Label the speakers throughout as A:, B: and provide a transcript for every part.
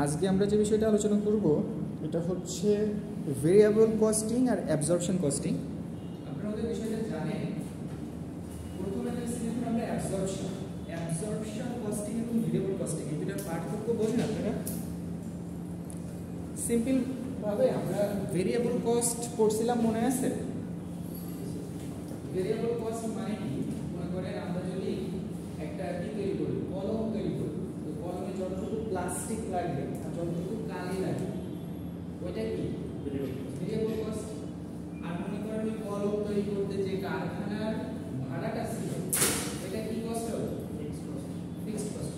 A: আজকে আমরা যে বিষয়টা আলোচনা করব এটা হচ্ছে ভেরিয়েবল কস্টিং আর অ্যাবজর্পশন কস্টিং। আপনারা ওদের বিষয়টা জানেন। প্রথমে আমরা অ্যাবজর্পশন কস্টিং এবং ভেরিয়েবল কস্টিং এই দুটার পার্থক্য বোঝেন আপনারা? সিম্পল ভাবে আমরা ভেরিয়েবল কস্ট পড়ছিলাম, মনে আছে? ভেরিয়েবল কস্ট মানে কি? মনে করেন আমরা যদি একটা কি তৈরি করি, কলম তৈরি করি, তো কলমে যতটুকু প্লাস্টিক লাগবে আর যতটুকু কালি লাগবে ওইটা কি ভেরিয়েবল কস্ট। আর মনে করেন ওই কলম তৈরি করতে যে কারখানার ভাড়াটা ছিল এটা কি কস্ট হবে? Fixed cost.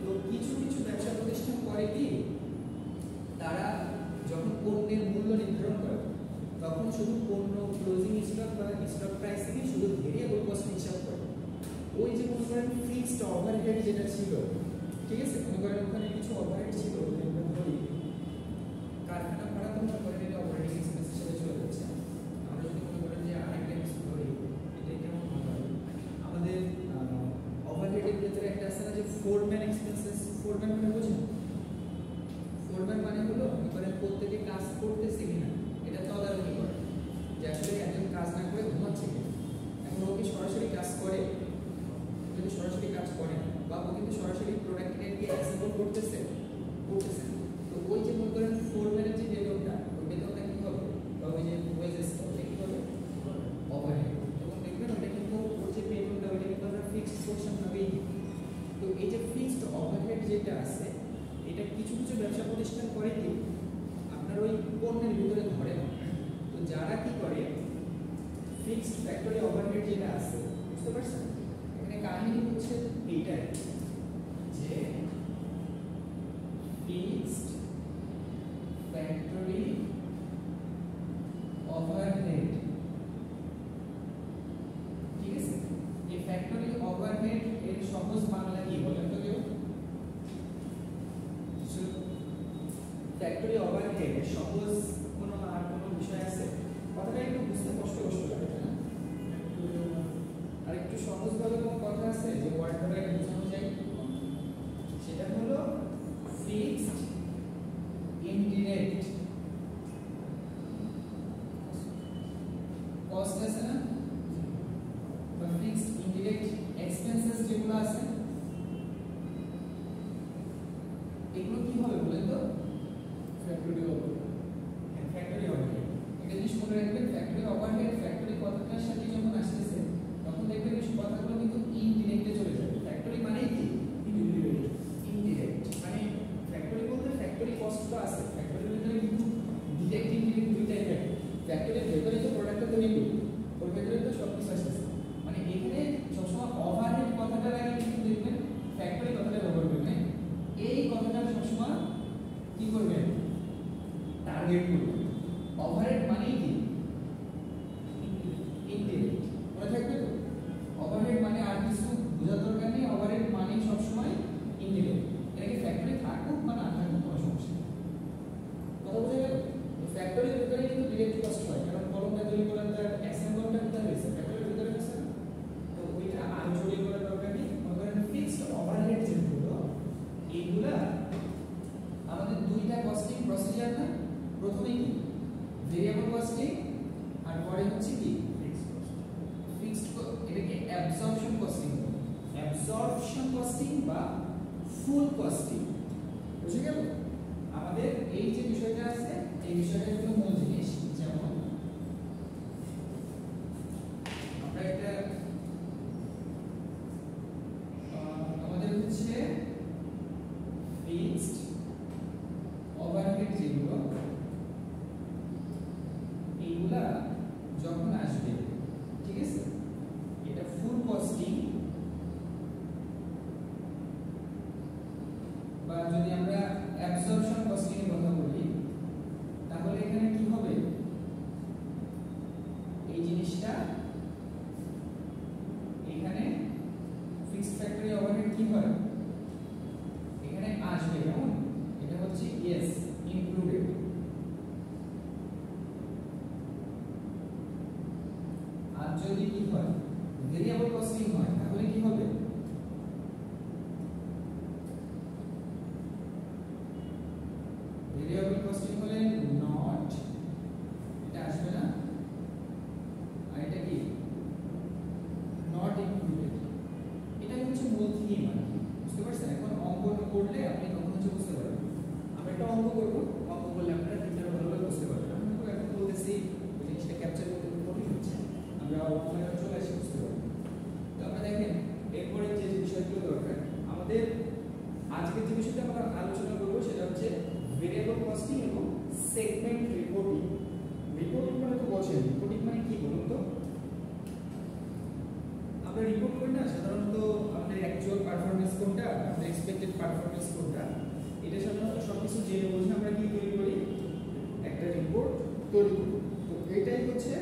A: তো কিছু কিছু ব্যবসা প্রতিষ্ঠান করে কি, তারা যখন পণ্যের মূল্য নির্ধারণ করে তখন শুধু পণ্য ক্লোজিং স্টক বা স্টক প্রাইস থেকে শুধু ভেরিয়েবল কস্ট হিসাব করে। ওই যে মনে করেন ফিক্সড ওভারহেড যেটা ছিল, ঠিক আছে, মনে করেন ওখানে কিছু ওভারহেড ছিল, আমরা ধরি কারখানা ভাড়া তো মনে করেন এটা অপারেটিং এক্সপেন্স হিসেবে চলে যাচ্ছে। আমরা যদি মনে করেন যে আরেকটা কিছু ধরি, এটা কেমন হয়, আমাদের ওভারহেডের ভিতরে একটা আছে না যে ফোরম্যান এক্সপেন্সেস। ফোরম্যান মানে বুঝেন? ফোরম্যান মানে হলো মনে করেন প্রত্যেকে কাজ করতেছে কিনা এটা তদারকি করে, যে আসলে একজন কাজ না করে ঘুমাচ্ছে কিনা। এখন ও কি সরাসরি কাজ করে? যদি সরাসরি কাজ করে বা ও কিন্তু সরাসরি প্রোডাক্টকে অ্যাসেম্বল করতেছে, তো ওই যে মনে করেন ফোরম্যানের যে বেতনটা, ওই বেতনটা কি হবে, বা ওই যে ওয়েজেসটা ওটা কি হবে? ওভারহেড। এবং দেখবেন ওটা কিন্তু ওর যে বেতনটা ওটা কিন্তু আমরা ফিক্সড পোরশন ভাবেই। তো এই যে ফিক্সড ওভারহেড যেটা আছে এটা কিছু কিছু ব্যবসা প্রতিষ্ঠান করে কি আপনার ওই পণ্যের ভিতরে ধরে না। তো যারা কি করে ফিক্সড ফ্যাক্টরি ওভারহেড যেটা আছে, বুঝতে পারছেন? এখানে কাহিনী হচ্ছে এইটাই যে ফিক্সড ফ্যাক্টরি ওভারহেড, ঠিক আছে? এই ফ্যাক্টরি ওভারহেড এর সহজ বাংলা কি বলেন তো কেউ? ফ্যাক্টরি ওভারহেড এর সহজ কোনো আর কোনো বিষয় আছে? কথাটা একটু বুঝতে কষ্ট লাগে না? আর একটু সহজ ভাবে কোনো কথা আছে যে ওয়ার্ডটা বোঝানো যায়? সেটা হলো ফিক্সড ইনডিরেক্ট কস্ট আছে না, বা ফিক্সড ইনডিরেক্ট এক্সপেন্সেস যেগুলো আছে এগুলো কি হবে বলেন তো? Factory overhead. এটা জিনিস মনে রাখবেন, ফ্যাক্টরি ওভারহেড ফ্যাক্টরি কথাটার সাথে যখন আসতেছে তখন দেখবেন এই কথাগুলো কিন্তু ইনডিরেক্টে চলে যাবে। ফ্যাক্টরি মানে কি? ইনডিরেক্ট মানে ফ্যাক্টরি বলতে ফ্যাক্টরি কস্টটা আছে, ফ্যাক্টরির ভিতরে কিন্তু ডিরেক্ট ইনডিরেক্ট দুই টাইপের। ফ্যাক্টরির ভেতরে তো প্রোডাক্টটা তৈরি করি, ওর ভেতরে তো সব কিছু আসতেছে। মানে এখানে সবসময় ওভারহেড কথাটার আগে কিন্তু দেখবেন ফ্যাক্টরি কথাটা ব্যবহার করবেন। এই কথাটা সবসময় কি করবেন? টার্গেট করবেন। ওভারহেড মানে কি? ইনডিরেক্ট। মনে থাকবে তো? ওভারহেড মানে আর কিছু বোঝার দরকার নেই, ওভারহেড মানে সবসময় ইনডিরেক্ট। এটাকে ফ্যাক্টরি থাকুক বা না থাকুক কোনো সমস্যা নেই। কথা বোঝা গেল? ফ্যাক্টরির ভিতরে কিন্তু ডিরেক্ট কস্ট হয়, কারণ কলমটা তৈরি করার তার অ্যাসেম্বলটা কোথায় হয়েছে? ফ্যাক্টরির ভিতরে হয়েছে। তো ওইটা আর জড়িয়ে করার দরকার নেই। মনে করেন ফিক্সড ওভারহেড যেগুলো, এইগুলা আমাদের দুইটা কস্টিং প্রসিজার না? প্রথমে কি ভেরিয়েবল কস্টিং আর পরে হচ্ছে কি ফিক্সড। এটাকে অ্যাবজর্পশন কস্টিং বলে। অ্যাবজর্পশন কস্টিং বা ফুল কস্টিং। বুঝে গেল? আমাদের এই যে বিষয়টা আছে এই বিষয়টা হলো মূল জিনিস। যেমন আমরা একটা আমাদের হচ্ছে ফিক্সড ওভারহেড যেগুলো এইগুলা যখন আসবে, ঠিক আছে, এটা ফুল কস্টিং বা যদি আমরা অ্যাবজর্পশন কস্টিং এর কথা বলি তাহলে এখানে কি হবে? এই জিনিসটা এখানে ফিক্সড ফ্যাক্টরি ওভারহেড কি হয় এখানে আসবে, কেমন? এটা হচ্ছে ইয়েস ইনক্লুডেড। আর যদি কি হয় ভেরিয়েবল কস্টিং হয় তাহলে কি হবে? আমরা আলোচনা করব সেটা হচ্ছে ভেরিয়েবল কস্টিং এবং সেগমেন্ট রিপোর্টিং। রিপোর্টিং মানে তো বোঝেন, রিপোর্টিং মানে কি বলুন তো? আমরা রিপোর্ট করি না সাধারণত আমাদের অ্যাকচুয়াল পারফরম্যান্স কোনটা, আমাদের এক্সপেক্টেড পারফরম্যান্স কোনটা, এটা সাধারণত সবকিছু জেনে বুঝে আমরা কি তৈরি করি, একটা রিপোর্ট তৈরি করি। তো এটাই হচ্ছে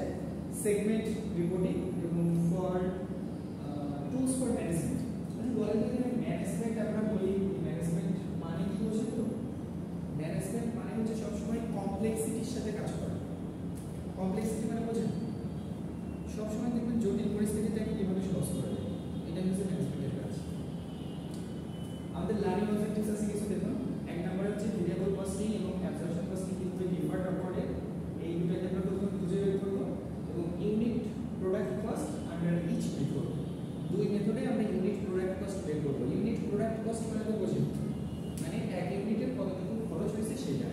A: সেগমেন্ট রিপোর্টিং এবং ফর টুলস ফর ম্যানেজমেন্ট। মানে বলেন তো ম্যানেজমেন্ট আমরা বলি, ম্যানেজমেন্ট মানে কি বোঝেন তো? ম্যানেজমেন্ট মানে হচ্ছে সবসময় কমপ্লেক্সিটির সাথে কাজ করা। কমপ্লেক্সিটি মানে বোঝেন, সবসময় দেখবেন জটিল পরিস্থিতিটাকে কিভাবে সহজ করা যায়, এটা হচ্ছে ম্যানেজমেন্টের কাজ। আমাদের লার্নিং অবজেক্টিভস আছে কিছু, দেখুন এক নম্বরে হচ্ছে ভেরিয়েবল কস্টিং এবং অ্যাবজর্পশন কস্টিং কিভাবে ডিফার করে, এই দুটোকে আমরা প্রথমে খুঁজে বের করব। এবং unit product cost under each method, দুই মেথডে আমরা ইউনিট প্রোডাক্ট কস্ট বের করব। ইউনিট প্রোডাক্ট কস্ট মানে তো বোঝেন, মানে এক ইউনিটের কতটুকু খরচ হয়েছে সেটা।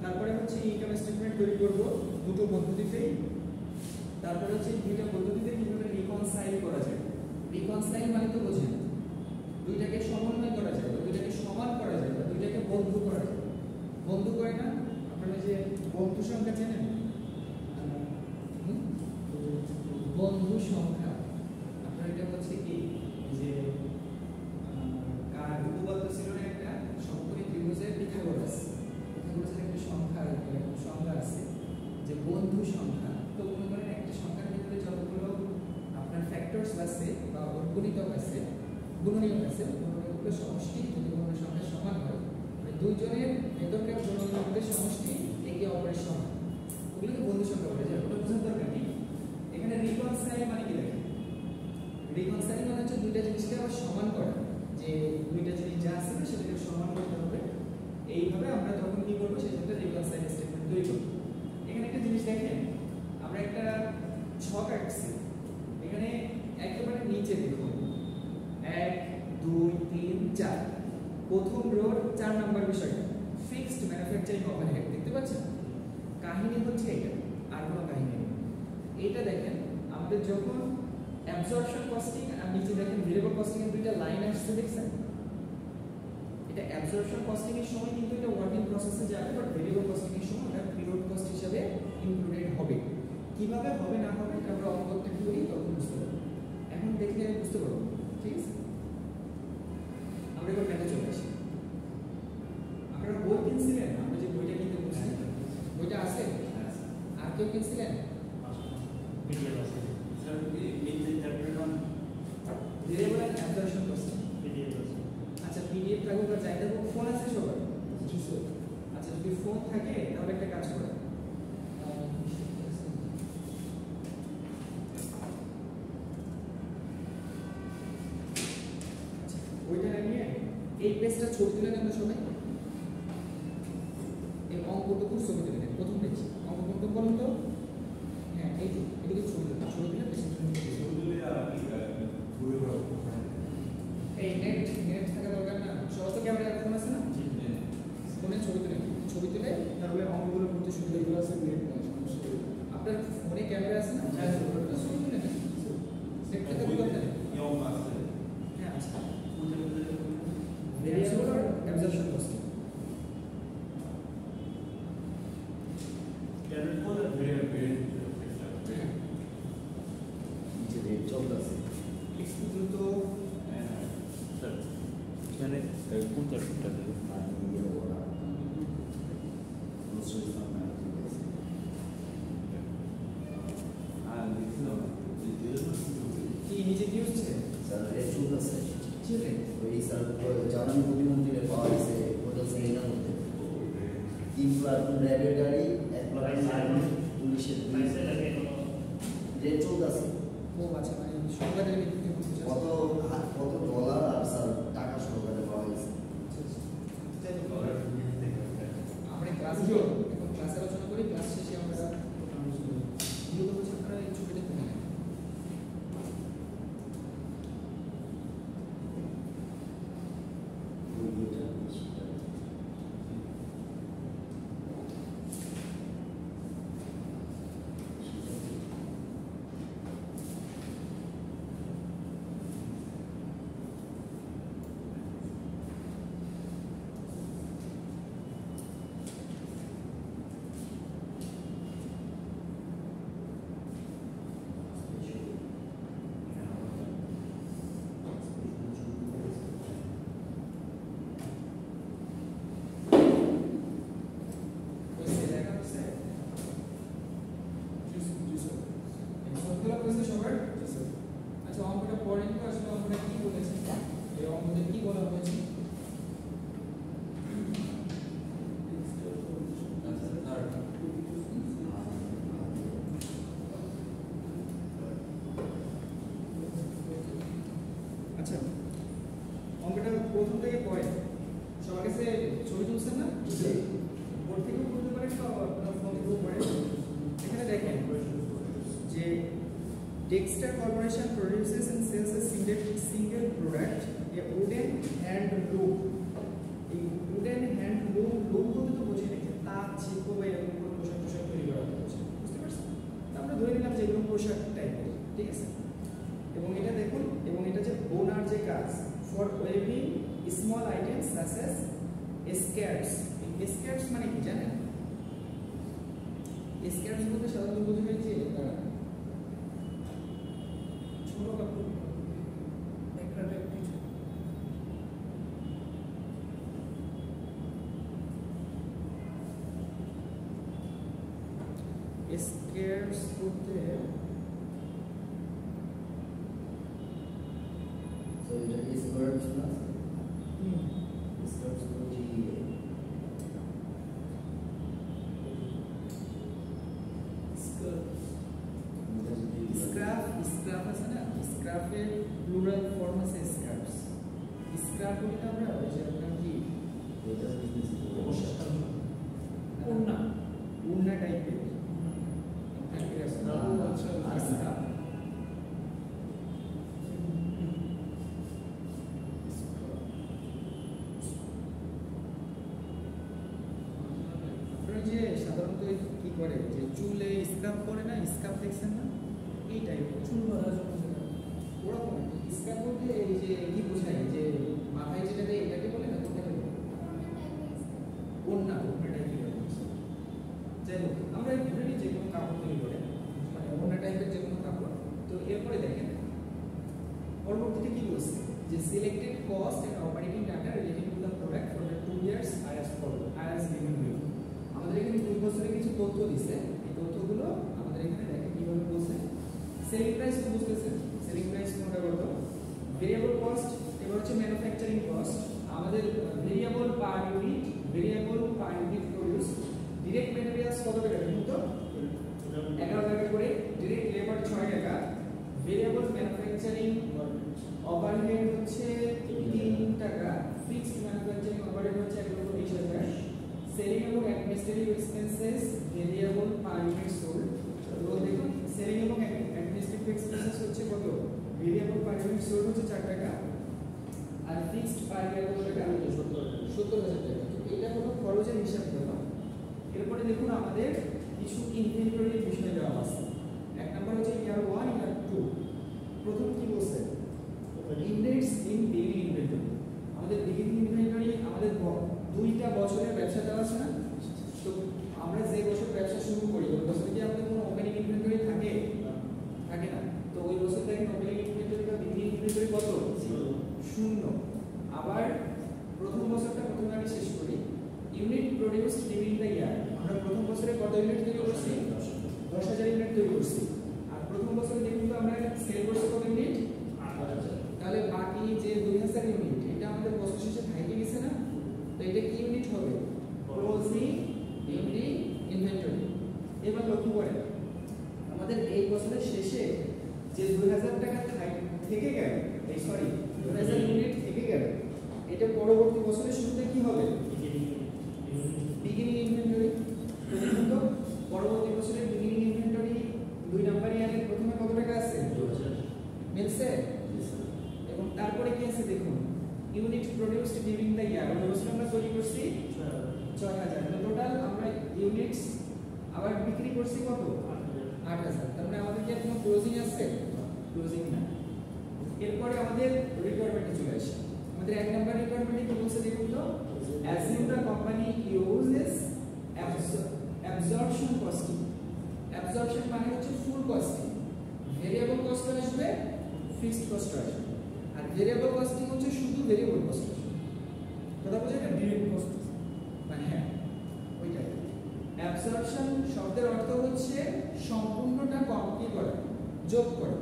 A: তারপরে হচ্ছে ইনকাম স্টেটমেন্ট তৈরি করব দুটো পদ্ধতিতেই। তারপরে হচ্ছে দুইটা পদ্ধতিতে কিভাবে রিকনসাইল করা যায়। রিকনসাইল মানে তো বোঝেন, দুইটাকে সমন্বয় করা যায়, দুইটাকে সমান করা যায়, দুইটাকে বন্ধু করা যায়। বন্ধু করে না আপনারা যে বন্ধু সংখ্যা চেনেন, বন্ধু সংখ্যা আপনার এটা হচ্ছে কি যে কার উপপাদ্য ছিল না একটা সমকোণী ত্রিভুজের পিথাগোরাস, পিথাগোরাসের একটা সংখ্যা আছে যে বন্ধু সংখ্যা। তো মনে করেন একটা সংখ্যার ভিতরে যতগুলো আপনার ফ্যাক্টরস আছে বা গুণিতক আছে, গুণনীয়ক আছে, গুণনীয়কগুলো সমষ্টি যদি কোনো সংখ্যা সমান হয়, মানে দুইজনের ভেতরকার গুণনীয়কের সমষ্টি একে অপরের সমান, ওগুলোকে বন্ধু সংখ্যা বলা যায়। ওটা বোঝার দরকার নেই। এখানে রিকনসাইল মানে কি দেখেন, রিকনসাইল মানে হচ্ছে দুইটা জিনিসকে আবার সমান করা, যে দুইটা জিনিস যা আছে সেটাকে সমান করতে হবে। এইভাবে আমরা যখন কি করবো সেটা রিকনসাইল স্টেটমেন্ট তৈরি করব। এখানে একটা জিনিস দেখেন, আমরা একটা ছক আঁকছি, এখানে একেবারে নিচে দেখুন 1 2 3 4, প্রথম রোর 4 নাম্বার বিষয়টা ফিক্সড ম্যানুফ্যাকচারিং ওভারহেড দেখতে পাচ্ছেন। কাহিনী হচ্ছে এটা, আর কোনো কাহিনী নেই। এটা দেখেন আমাদের যখন অ্যাবজর্পশন কস্টিং আর নিচে দেখেন ভেরিয়েবল কস্টিং এর দুইটা লাইন আসছে দেখছেন, এটা অ্যাবজর্পশন কস্টিং এর সময় কিন্তু এটা ওয়ার্কিং প্রসেসে যাবে, বাট ভেরিয়েবল কস্টিং এর সময় এটা পিরিয়ড কস্ট হিসেবে ইনক্লুডেড হবে। কিভাবে হবে না হবে এটা আমরা অঙ্ক করতে করি তখন বুঝতে পারবো, এখন দেখলে বুঝতে পারবো। ঠিক আছে, আমরা এবার ম্যাথে চলে আসি। আপনারা বই কিনছিলেন, আমরা যে বইটা কিনতে বলছি বইটা আছে, আর কেউ কিনছিলেন? ভেরিয়েবল এন্ড অ্যাবজর্পশন কস্টিং, আচ্ছা পিডিএফ থাকুক আর যাই থাকুক, ফোন আছে সবার? আচ্ছা যদি ফোন থাকে তাহলে একটা কাজ করেন, ওইটা নিয়ে এই পেজটা ছবি তুলে নেন সবাই, এই অঙ্কটুকু ছবি তুলে নেন। প্রথম পেজ অঙ্ক কোনটা বলুন তো? হ্যাঁ এই যে এদিকে ছবি তুলে, ছবি তুলে এই নেট থাকা দরকার না, সবার তো ক্যামেরা ফোন আছে না, ফোনে ছবি তুলে, ছবি তুলে তাহলে অঙ্কগুলো করতে সুবিধাগুলো আছে। নেট আপনার ফোনে ক্যামেরা আছে না, ছবি তুলে নেন, দেখতে তো দরকার নেই। হ্যাঁ আচ্ছা, ভেরিয়েবল আর অ্যাবজর্পশন কস্টিং কি নিচে কি হচ্ছে
B: স্যার এর চুল আছে
A: চিলে
B: ওই স্যার জ্বালানি প্রতিমন্ত্রীর পাওয়া গেছে ওটা সেইটার মধ্যে 3 প্লাটুন র্যাবের গাড়ি 1 প্লাটুন পুলিশের রেড চুল আছে।
A: ও আচ্ছা, মানে সংবাদের ভিত্তিতে
B: কত ডলার আর স্যার টাকা সহকারে পাওয়া গেছে।
A: আমরা ক্লাসে এখন ক্লাসে আলোচনা করি, ক্লাস শেষে আমরা মূলত হচ্ছে আপনারা এই ছবিটা তুলে নেন। আছে সবার? আচ্ছা অঙ্কটা পড়েন তো আসলে অঙ্কটা কি বলেছে, এই অঙ্কতে কি বলা হয়েছে? আচ্ছা অঙ্কটা প্রথম থেকে পড়েন, সবার কাছে ছবি তুলছেন না? বোর্ড থেকেও করতে পারেন বা আপনার ফোন থেকেও পড়েন। এখানে দেখেন যে Dexter Corporation produces and sells a single product, a wooden hand loom. এই wooden hand loom বলতে তো বোঝেন যে তাঁত শিল্প বা এরকম কোনো পোশাক তৈরি করা হচ্ছে, বুঝতে পারছেন? আমরা ধরে নিলাম যে এরকম পোশাক টাইপের, ঠিক আছে? এবং এটা দেখুন, এবং এটা যে বোনার যে কাজ for waving small items such as skirts. Skirts মানে কি জানেন? স্কার্টস বলতে সাধারণত বোঝা যায় যে ছোট কাপড়, একটা টাইপ কিছু। স্কার্টস বলতে
B: So it is verbs plus. Is verbs to GEA.
A: Scrub আছে না, স্ক্রাফের প্লুরাল ফর্ম আছে স্কার্টস। স্ক্রাফ বলতে আমরা ওই যে আপনার কি ওড়না, ওড়না টাইপের স্ক্রাফ। যে সাধারণত কি করে যে চুলে স্ক্রাব করে না, স্ক্রাব দেখছেন না, এই টাইপের চুল ভরা ওরকম স্ক্রাব বলতে এই যে কি বোঝায় যে মাথায় যেটা দেয় এটাকে বলে না, কোনটাকে বলে? ওড়না, ওড়নাটাই কি বলে? যাই হোক আমরা ধরে নিই যে কোনো কাপড় তৈরি করে, মানে ওড়না টাইপের যে কোনো কাপড়। তো এরপরে দেখেন পরবর্তীতে কি বলছে যে selected cost and operating data related to the product for the 2 years are as follow as given below। আমাদের এখানে 2 বছরের কিছু তথ্য দিয়েছে, এই তথ্যগুলো আমাদের এখানে দেখেন কিভাবে বলছে। সেলিং প্রাইস তো বুঝতেছেন, সেলিং প্রাইস কোনটা কত? ভেরিয়েবল কস্ট, এবার হচ্ছে ম্যানুফ্যাকচারিং কস্ট। আমাদের variable per unit produce. Direct materials কত টাকা? কিন্তু 11 টাকা করে, ডাইরেক্ট লেবার 6 টাকা, ভেরিয়েবল ম্যানুফ্যাকচারিং ওভারহেড হচ্ছে 3 টাকা, ফিক্সড ম্যানুফ্যাকচারিং ওভারহেড হচ্ছে 1,20,000। সেলিং এবং administrative expenses variable per unit sold. তো দেখুন সেলিং এবং অ্যাডমিনিস্ট্রেটিভ এক্সপেন্সেস হচ্ছে কত? ভেরিয়েবল পার ইউনিট সোল্ড হচ্ছে 4 টাকা, আর ফিক্সড পার ইয়ার কত টাকা? 70,000 টাকা। এটা হলো খরচের হিসাব দেওয়া। এরপরে দেখুন আমাদের কিছু ইনভেন্টরির বিষয় দেওয়া আছে। এক নাম্বার হচ্ছে ইয়ার 1 ইয়ার 2। প্রথম কি বলছে? Index in beginning inventory. আমাদের বিগিনিং ইনভেন্টরি আমাদের 2টা বছরের ব্যবসা দেওয়া আছে না? তো আমরা যে বছর ব্যবসা শুরু করি ওই বছরে কি আমাদের কোনো ওপেনিং ইনভেন্টরি থাকে? থাকে না। তো ওই বছর দেখেন ওপেনিং ইনভেন্টরি বা বিগিনিং ইনভেন্টরি কত? 0। আবার প্রথম বছরটা প্রথমে আমি শেষ করি। Unit produced during the year, আমরা প্রথম বছরে কত ইউনিট তৈরি করছি? 10,000 ইউনিট তৈরি করছি। আর প্রথম বছরে দেখুন তো আমরা সেল করছি কত ইউনিট? 8,000। তাহলে বাকি যে 2,000 ইউনিট এটা আমাদের বছর শেষে থাইকে গেছে না? তো এটা কি ইউনিট হবে? Closing inventory. এবার লক্ষ্য করেন আমাদের এই বছরের শেষে যে 2,000 টাকা থেকে গেল, এই সরি 2,000 ইউনিট থেকে গেল, এটা পরবর্তী বছরের শুরুতে কি হবে? Beginning inventory. তো পরবর্তী বছরের বিগিনিং ইনভেন্টরি 2 নাম্বার ইয়ারের প্রথমে কত টাকা আছে? 2,000 মিলছে। এবং তারপরে কি আছে দেখুন unit produced during the year, ওই বছর আমরা তৈরি করছি 6,000। টোটাল আমরা ইউনিটস আবার বিক্রি করছি কত? 8,000। তার মানে আমাদের কি কোনো ক্লোজিং আছে? ক্লোজিং না। এরপরে আমাদের রিকোয়ারমেন্টে চলে আসি। আমাদের 1 নাম্বার রিকোয়ারমেন্টে কি বলছে দেখুন তো, assume the company uses absorption costing. Absorption মানে হচ্ছে ফুল কস্টিং। ভেরিয়েবল কস্ট আসবে, ফিক্সড কস্ট আসবে। আর ভেরিয়েবল কস্টিং হচ্ছে শুধু ভেরিয়েবল কস্ট। কথা বোঝা গেল? ডিরেক্ট কস্ট মানে হ্যাঁ ওইটাই। অ্যাবজর্পশন শব্দের অর্থ হচ্ছে সম্পূর্ণটা কপি করা। যোগ করে।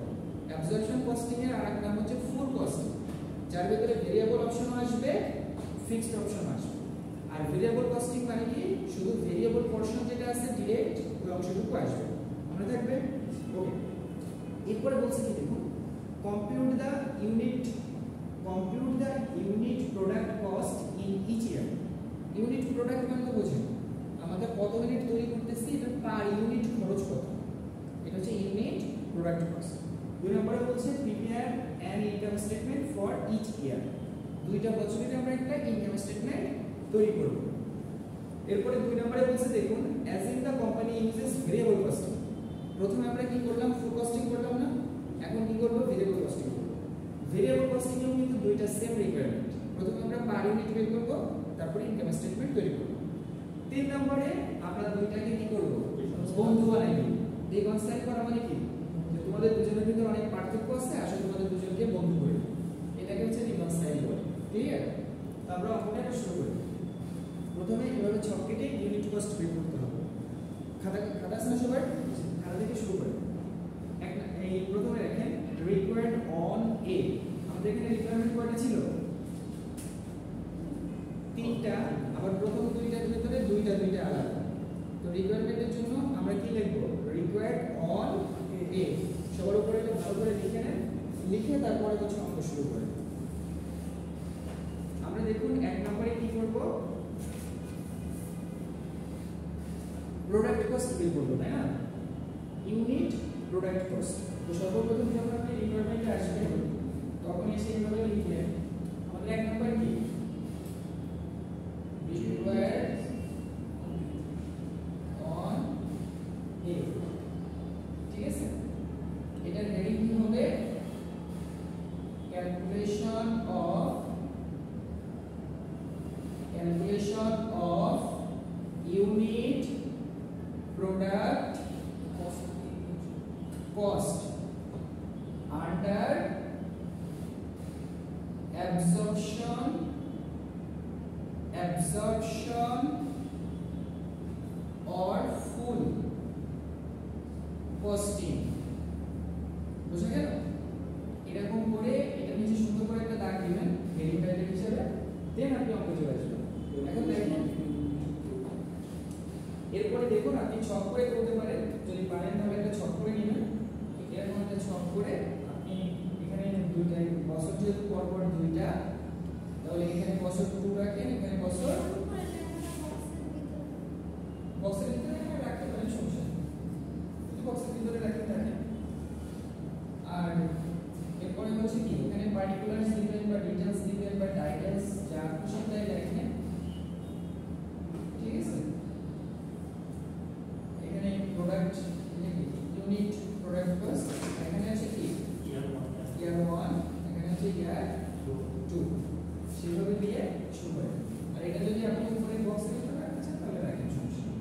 A: অ্যাবজর্পশন কস্টিং এর আরেক নাম হচ্ছে ফুল কস্টিং, যার ভিতরে ভেরিয়েবল অপশন আসবে, ফিক্সড অপশন আসবে। আর ভেরিয়েবল কস্টিং মানে কি, শুধু ভেরিয়েবল পোরশন যেটা আছে ডিরেক্ট ওই অংশটুকু আসবে, মনে থাকবে? ওকে, এরপরে বলছে কি দেখুন, compute the unit product cost in each year. Unit product মানে তো বোঝেন আমাদের কত ইউনিট তৈরি করতেছি, এটা পার ইউনিট খরচ কত, এটা হচ্ছে ইউনিট প্রোডাক্ট কস্ট। 2 নম্বরে বলছে prepare an income statement for each year. দুইটা বছরের আমরা একটা ইনকাম স্টেটমেন্ট তৈরি করব। এরপরে 2 নম্বরে বলছে দেখুন, as in the company uses variable costing. প্রথমে আমরা কি করলাম, ফুল কস্টিং করলাম না, এখন কি করব, ভেরিয়েবল কস্টিং করব। ভেরিয়েবল কস্টিং এও কিন্তু দুইটা সেম রিকোয়ারমেন্ট, প্রথমে আমরা পার ইউনিট বের করব, তারপরে ইনকাম স্টেটমেন্ট তৈরি করব। 3 নম্বরে আমরা দুইটাকে কি করব, বন্ধু বানাই দিব। রিকনসাইল করা মানে কি, যে তোমাদের দুজনের ভিতরে অনেক পার্থক্য আছে, আসলে তোমাদের দুজনকে বন্ধু করে দিই, এটাকে হচ্ছে রিকনসাইল বলে। ক্লিয়ার? তো আমরা অঙ্কটা শুরু করি। প্রথমে এভাবে ছক কেটে ইউনিট কস্ট বের করতে হবে। খাতা আছে না সবার? খাতা থেকে শুরু করি। এই প্রথমে দেখেন রিকোয়ার্ড অন এ, আমাদের এখানে রিকোয়ারমেন্ট কয়টা ছিল, 3টা। আবার প্রথম দুইটার ভিতরে দুইটা আলাদা। তো রিকোয়ারমেন্টের জন্য আমরা কি লিখব, রিকোয়ার্ড অন এ। সবার উপরে এটা ভালো করে লিখে নেন, লিখে তারপরে কিছু অঙ্ক শুরু করেন। আমরা দেখুন 1 নম্বরে কি করব, প্রোডাক্ট কস্ট বের করব, তাই না? Unit product cost. তো সর্বপ্রথম যখন আপনি রিকোয়ারমেন্টে আসবেন তখন এসে এইভাবে লিখবেন, আমাদের 1 নম্বর কি, রিকোয়ার্ড অন এ। ঠিক আছে, এটার হেডিং কি হবে, calculation of unit product cost under absorption or full costing। বুঝা গেল? এরকম করে এটা নিচে সুন্দর করে একটা দাগ দিবেন হেডিং টাইটেল হিসেবে, দেন আপনি অঙ্ক চলে আসবেন। এখন দেখেন, এরপরে দেখুন আপনি ছক করে করতে পারেন, যদি পারেন তাহলে একটা ছক করে নেবেন। এরকম একটা ছক করে আপনি এখানে দুইটা বছর যেহেতু পরপর দুইটা, তাহলে এখানে বছর 2 রাখেন, এখানে বছর বক্সের ভিতরে রাখতে পারেন, সমস্যা নেই, বক্সের ভিতরে রাখতে থাকেন। আর এরপরে হচ্ছে কি, এখানে পার্টিকুলারস দিবেন বা ডিটেইলস দিবেন বা টাইটেলস, যা খুশি তাই লিখেন। ঠিক আছে, এখানে প্রোডাক্ট ইউনিট প্রোডাক্ট কস্ট, এখানে আছে কি ইয়ার 1, এখানে আছে ইয়ার 2, সেভাবে দিয়ে শুরু করেন। আর এটা যদি আপনি উপরে বক্সের ভিতরে রাখতে চান তাহলে রাখেন, সমস্যা নেই।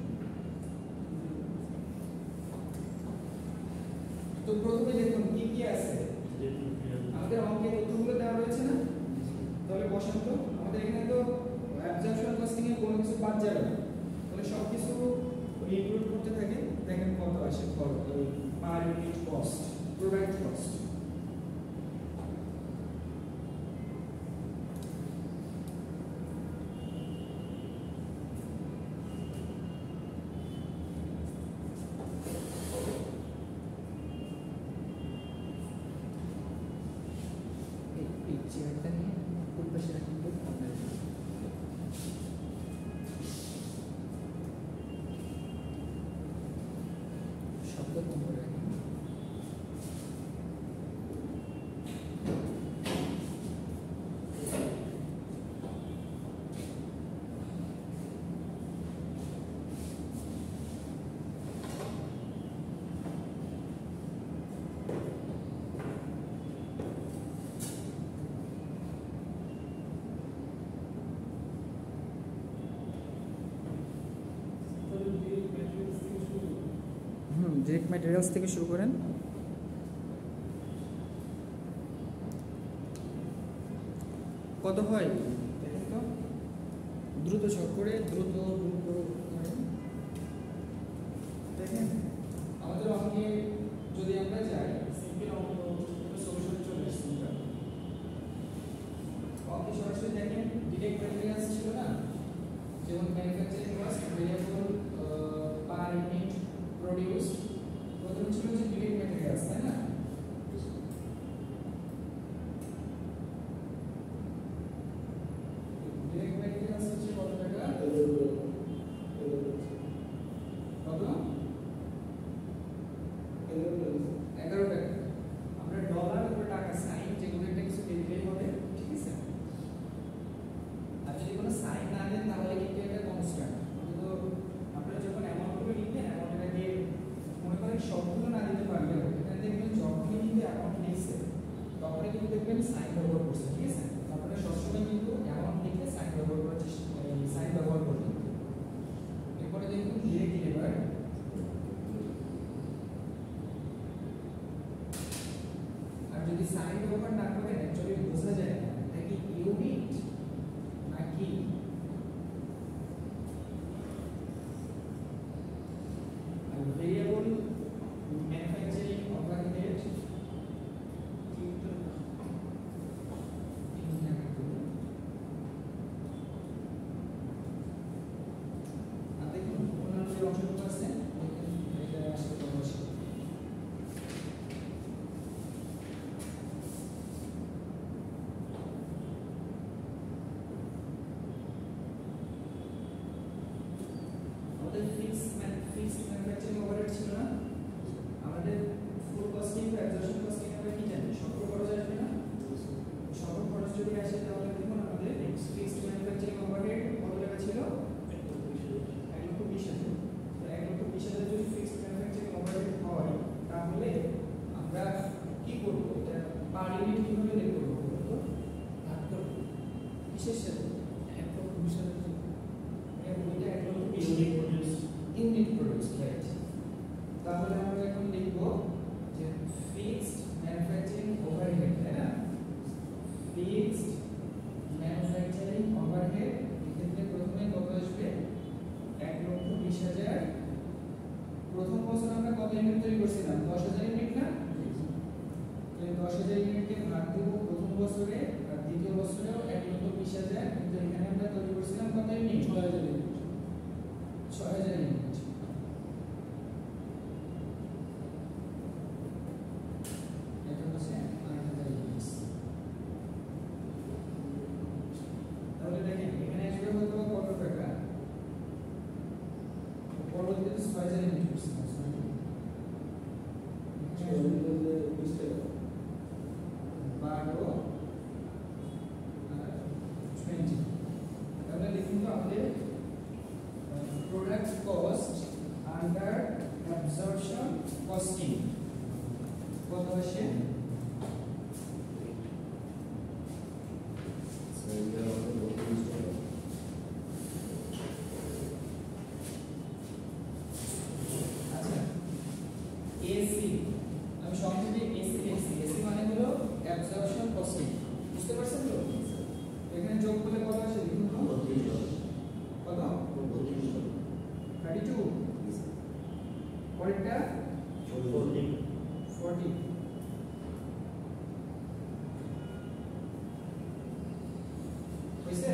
A: তো প্রথমে দেখুন কি কি আছে, আমাদের অঙ্কে তথ্যগুলো দেওয়া রয়েছে না, তাহলে বসান তো। আমাদের এখানে তো অ্যাবজর্পশন কস্টিং এর কোনো কিছু বাদ যাবে না, তাহলে সবকিছু ইনক্লুড করতে থাকেন, দেখেন কত আসে per unit cost, product cost. এই চেয়ারটা নিয়ে ওই পাশে রাখুন তো, শব্দ কম করে রাখুন। ডিরেক্ট ম্যাটেরিয়ালস থেকে শুরু করেন। কত হয় দেখেন তো, দ্রুত ছক করে দ্রুত দেখেন। আমাদের অঙ্কে যদি আমরা যাই হচ্ছে দেখেন ডিরেক্ট ম্যাটেরিয়ালস ছিল না, যেমন manufacturing cost variable per unit produced, প্রথম ছিল যে ডিরেক্ট ম্যাটেরিয়ালস, তাই না? ডিরেক্ট ম্যাটেরিয়ালস হচ্ছে কত টাকা? কত? 11 টাকা। আমরা ডলার উপর টাকা সাইন যেগুলো একটা কিছু দিলেই হবে, ঠিক আছে? আর যদি কোনো সাইন না দেন তাহলে কিন্তু এটা কনস্ট্যান্ট। তো আপনারা যখন অ্যামাউন্টগুলো লিখবেন, অ্যামাউন্টটাকে মনে করেন সবগুলো না দিতে পারলেও এখানে দেখবেন যখনই কিন্তু অ্যামাউন্ট লিখছে তখনই কিন্তু দেখবেন সাইন ব্যবহার করছে, ঠিক আছে? আপনারা সবসময় কিন্তু অ্যামাউন্ট লিখে সাইন ব্যবহার করার চেষ্টা সাইন ব্যবহার করবেন। এরপরে দেখুন ডিরেক্ট লেবার, আর যদি সাইন ব্যবহার না করেন অ্যাকচুয়ালি বোঝা যায় না এটা কি ইউনিট নাকি ভেরিয়েবল ম্যানুফ্যাকচারিং ওভারহেড। আর দেখুন অন্যান্য যে অংশগুলো আছে এটা আসলে অবশ্যই ফিক্সড ম্যানুফ্যাকচারিং ওভারহেড ছিল না, আমাদের ফুল কস্টিং বা অ্যাবজর্পশন কস্টিং আমরা কি জানি সকল খরচ আসবে না, সকল খরচ যদি আসে তাহলে দেখুন আমাদের ফিক্সড ম্যানুফ্যাকচারিং ওভারহেড কত টাকা ছিল? 1,20,000। তো 1,20,000 যদি ফিক্সড ম্যানুফ্যাকচারিং ওভারহেড হয় তাহলে আমরা কি করব? এটা পার ইউনিট কিভাবে বের করব বলতো? ভাগ করব কিসের সাথে? 1,20,000 ওইটা 1,20,000 ইউনিট প্রোডিউস, রাইট? তাহলে আমরা এখন লিখব যে ফিক্সড ম্যানুফ্যাকচারিং ওভারহেড, তাই না? ফিক্সড ম্যানুফ্যাকচারিং ওভারহেড এক্ষেত্রে প্রথমে কত আসবে? 1,20,000। প্রথম বছর আমরা কত ইউনিট তৈরি করছিলাম? 10,000 ইউনিট না? তো 10,000 ইউনিটকে ভাগ দেব প্রথম বছরে আর দ্বিতীয় বছরেও 1,20,000, কিন্তু এখানে আমরা তৈরি করছিলাম কত ইউনিট? 6,000 ইউনিট। 6,000 ইউনিট। এটা হচ্ছে 8,000 ইউনিট। তাহলে দেখেন এখানে আসবে হয়তো কত টাকা? পরবর্তীতে 6,000 ইউনিট করছে, 12 আর 20। তাহলে দেখুন তো আমাদের product cost under absorption costing কত আসে? আচ্ছা এসি, আমি সংক্ষেপে এসি লিখছি। এসি মানে হলো absorption costing, বুঝতে পারছেন তো? এখানে যোগ করলে কত আসে দেখুন তো? কত? 32। পরেরটা 40। হইছে?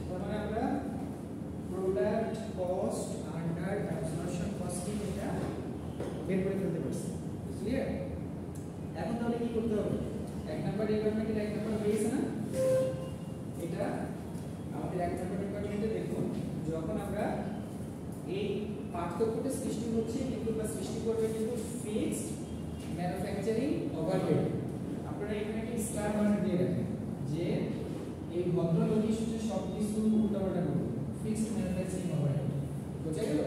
A: তার মানে আমরা product cost under absorption costing এটা বের করে ফেলতে পারছি, ক্লিয়ার? এখন তাহলে কি করতে হবে? এক নাম্বার ডিপার্টমেন্টের এক নাম্বার হয়েছে না? এটা আমাদের এক নাম্বার ডিপার্টমেন্টে দেখুন যখন আমরা এই পার্থক্যটা সৃষ্টি হচ্ছে কিন্তু বা সৃষ্টি করবে কিন্তু ফিক্সড ম্যানুফ্যাকচারিং ওভারহেড। আপনারা এখানে একটা স্টার মান দিয়ে রাখেন যে এই ভদ্রলোকই শুধু সবকিছু উল্টাপাল্টা করবে। ফিক্সড ম্যানুফ্যাকচারিং ওভারহেড বোঝা গেল?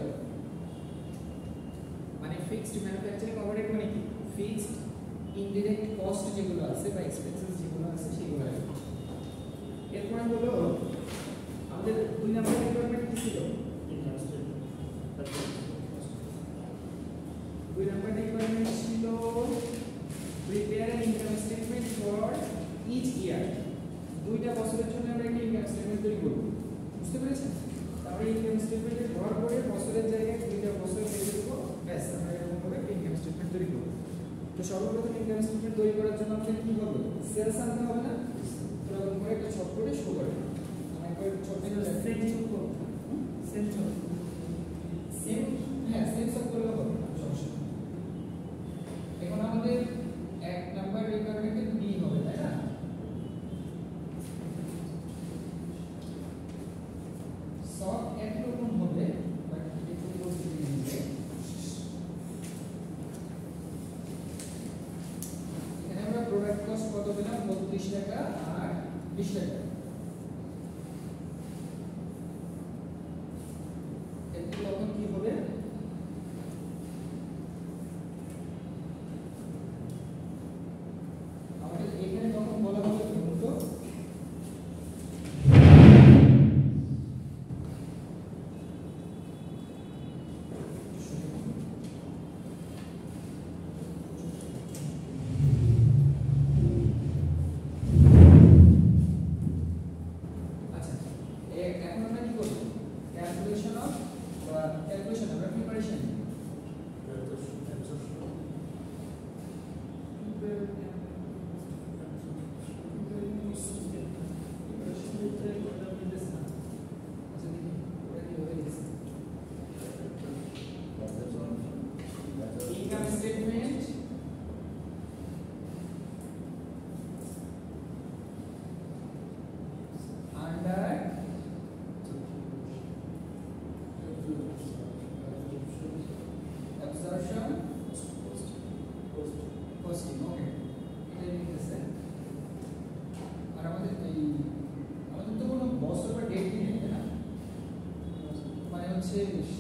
A: মানে ফিক্সড ম্যানুফ্যাকচারিং ওভারহেড মানে কি? ফিক্সড ইনডিরেক্ট কস্ট যেগুলো আছে বা এক্সপেন্সেস যেগুলো আছে সেগুলো আছে। এরপর হলো আমাদের 2 নাম্বার ডিপার্টমেন্ট কি ছিল? 2 নাম্বার ডিপার্টমেন্ট ছিল prepare an income statement for each year. দুইটা বছরের জন্য আমরা একটা ইনকাম স্টেটমেন্ট তৈরি করব, বুঝতে পেরেছেন? তারপরে ইনকাম স্টেটমেন্টে ঘর করে বছরের জায়গায় দুইটা বছর বের করব, ব্যাস আমরা এরকম ভাবে ইনকাম স্টেটমেন্ট তৈরি করব। তো সর্বপ্রথম ইনকাম স্টেটমেন্ট তৈরি করার জন্য আমাদের কি হবে? সেলস আনতে হবে না? তো এরকম করে একটা ছক করে শো করে আমি একবার ছক দিয়ে সেট শো করব সেট শো সেম হ্যাঁ সেট শো করলে হবে সমস্যা এখন আমাদের এক নাম্বার রিকোয়ারমেন্টে বি হবে তাই না সব একই রকম হবে বাট একটু পরিস্থিতি নিয়ে এখানে আমরা প্রোডাক্ট কস্ট কত দিলাম 32 টাকা আর 20 টাকা এতে তখন কি হবে আমাদের এখানে তখন বলা হবে মূলত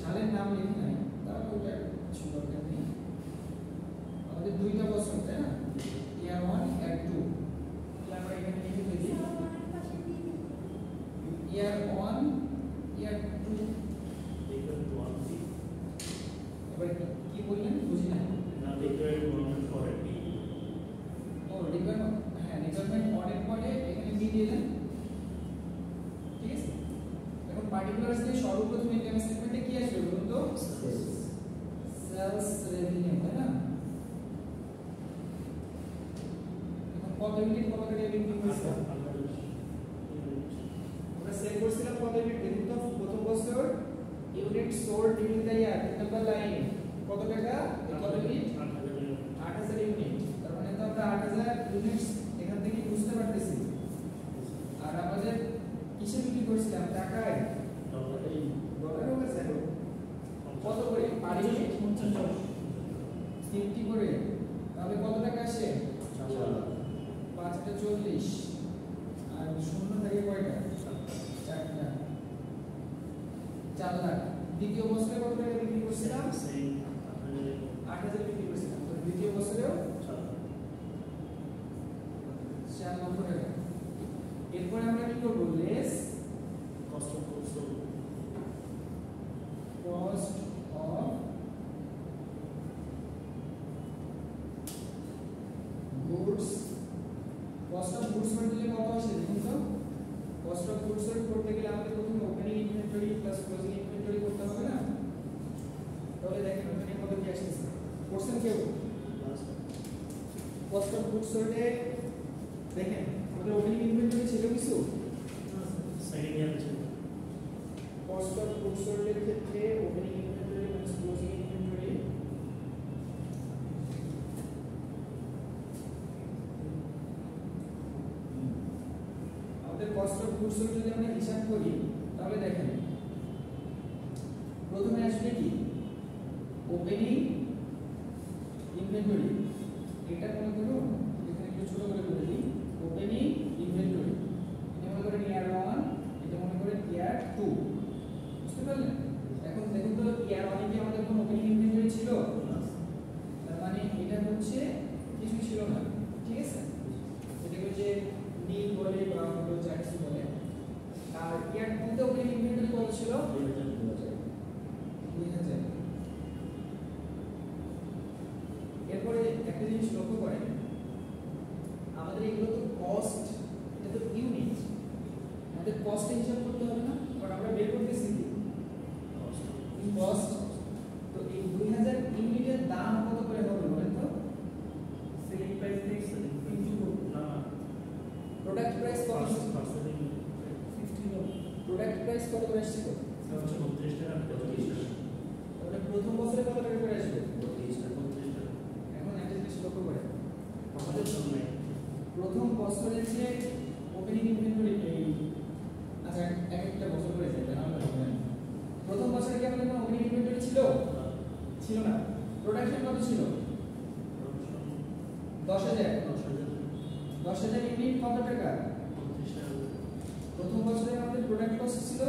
A: সালের নাম লিখে নাই তাহলে ওটা কিছু দরকার নেই আমাদের দুইটা বছর তাই না ইয়ার 1 ইয়ার 2 তাহলে আমরা এখানে লিখে দিই ইয়ার 1 ইয়ার 2 এবার কি বললেন বুঝি না
C: না রিকোয়ারমেন্ট ফর বি
A: ও রিকোয়ারমেন্ট হ্যাঁ রিকোয়ারমেন্ট অনেক পরে এখানে বি দিয়ে দেন ঠিক আছে এখন পার্টিকুলারস দিয়ে সর্বপ্রথম ইনকাম স্টেটমেন্টে কি আসবে বলুন তো সেলস রেভিনিউ তাই না এখন কত ইউনিট কত টাকা বিক্রি হয়েছে আমরা সেল করছিলাম কত ইউনিট দেখুন তো প্রথম বছর unit sold during the year number line কত টাকা কত ইউনিট 8000 ইউনিট তার মানে তো আমরা 8000 ইউনিটস এখান থেকে বুঝতে পারতেছি আর আমাদের কিসে বিক্রি করছিলাম টাকায় ডলার হবে স্যার কত করে পার ইউনিট 50 করে তাহলে কত টাকা আসে 5 টা 40 আর শূন্য থেকে কয়টা 4টা 4 লাখ দ্বিতীয় বছরে কত টাকা বিক্রি করছিলাম 8000 বিক্রি করছিলাম তো দ্বিতীয় বছরেও 4 লক্ষ টাকা এরপর আমরা কি করব less
C: cost of goods sold
A: cost of goods cost of goods sold দিলে কত আসে দেখুন তো cost of goods sold করতে গেলে আমাদের প্রথমে opening inventory plus closing inventory করতে হবে না তাহলে দেখেন ওখানে কত কি আসছে করছেন কেউ cost of goods sold এ দেখেন আমাদের ওপেনিং ইনভেন্টরি ছিল কিছু
C: সেকেন্ড ইয়ার ছিল
A: cost of goods sold এর ক্ষেত্রে opening inventory plus closing inventory আমাদের cost of goods sold যদি আমরা হিসাব করি তাহলে দেখেন প্রথমে আসবে কি ওপেনিং ইনভেন্টরি এটা মনে করুন এখানে একটু ছোট করে বলে দিই ওপেনিং ইনভেন্টরি এটা মনে করেন ইয়ার 1 এটা মনে করেন ইয়ার 2 বুঝতে পারলেন এখন দেখুন তো ইয়ার 1 এ আমাদের কোনো ওপেনিং ইনভেন্টরি ছিল তার মানে এটা হচ্ছে কিছু ছিল না ঠিক আছে এটাকে যে নি বলে বা হলো চ্যাটস বলে আর ইয়ার 2 তে ওপেনিং ইনভেন্টরি কত ছিল 2000 এরপরে একটা জিনিস লক্ষ্য করেন আমাদের এগুলো তো কস্ট এটা তো ইউনিট আমাদের কস্ট হিসাব করতে হবে না কারণ আমরা বের করতেছি কি কস্ট তো এই 2000 ইউনিটের দাম কত করে হবে বলেন তো selling price into product price কত করে আসছিল?
C: এটা হচ্ছে 32 টাকা, 40 টাকা।
A: তাহলে প্রথম বছরে কত টাকা করে আসবে?
C: 32 টাকা, 32 টাকা।
A: এখন একটা জিনিস লক্ষ্য করে
C: আমাদের জন্য নাই।
A: প্রথম বছরের যে ওপেনিং ইনভেন্টরি এই আচ্ছা এক একটা বছর করে যায় তাই না? আমরা জানি না। প্রথম বছরে কি আমাদের কোনো ওপেনিং ইনভেন্টরি ছিল? ছিল না। প্রোডাকশন কত ছিল? 10,000 10,000 ইউনিট কত টাকা?
C: 32 টাকা।
A: প্রথম বছরে আমাদের প্রোডাক্ট কস্ট ছিল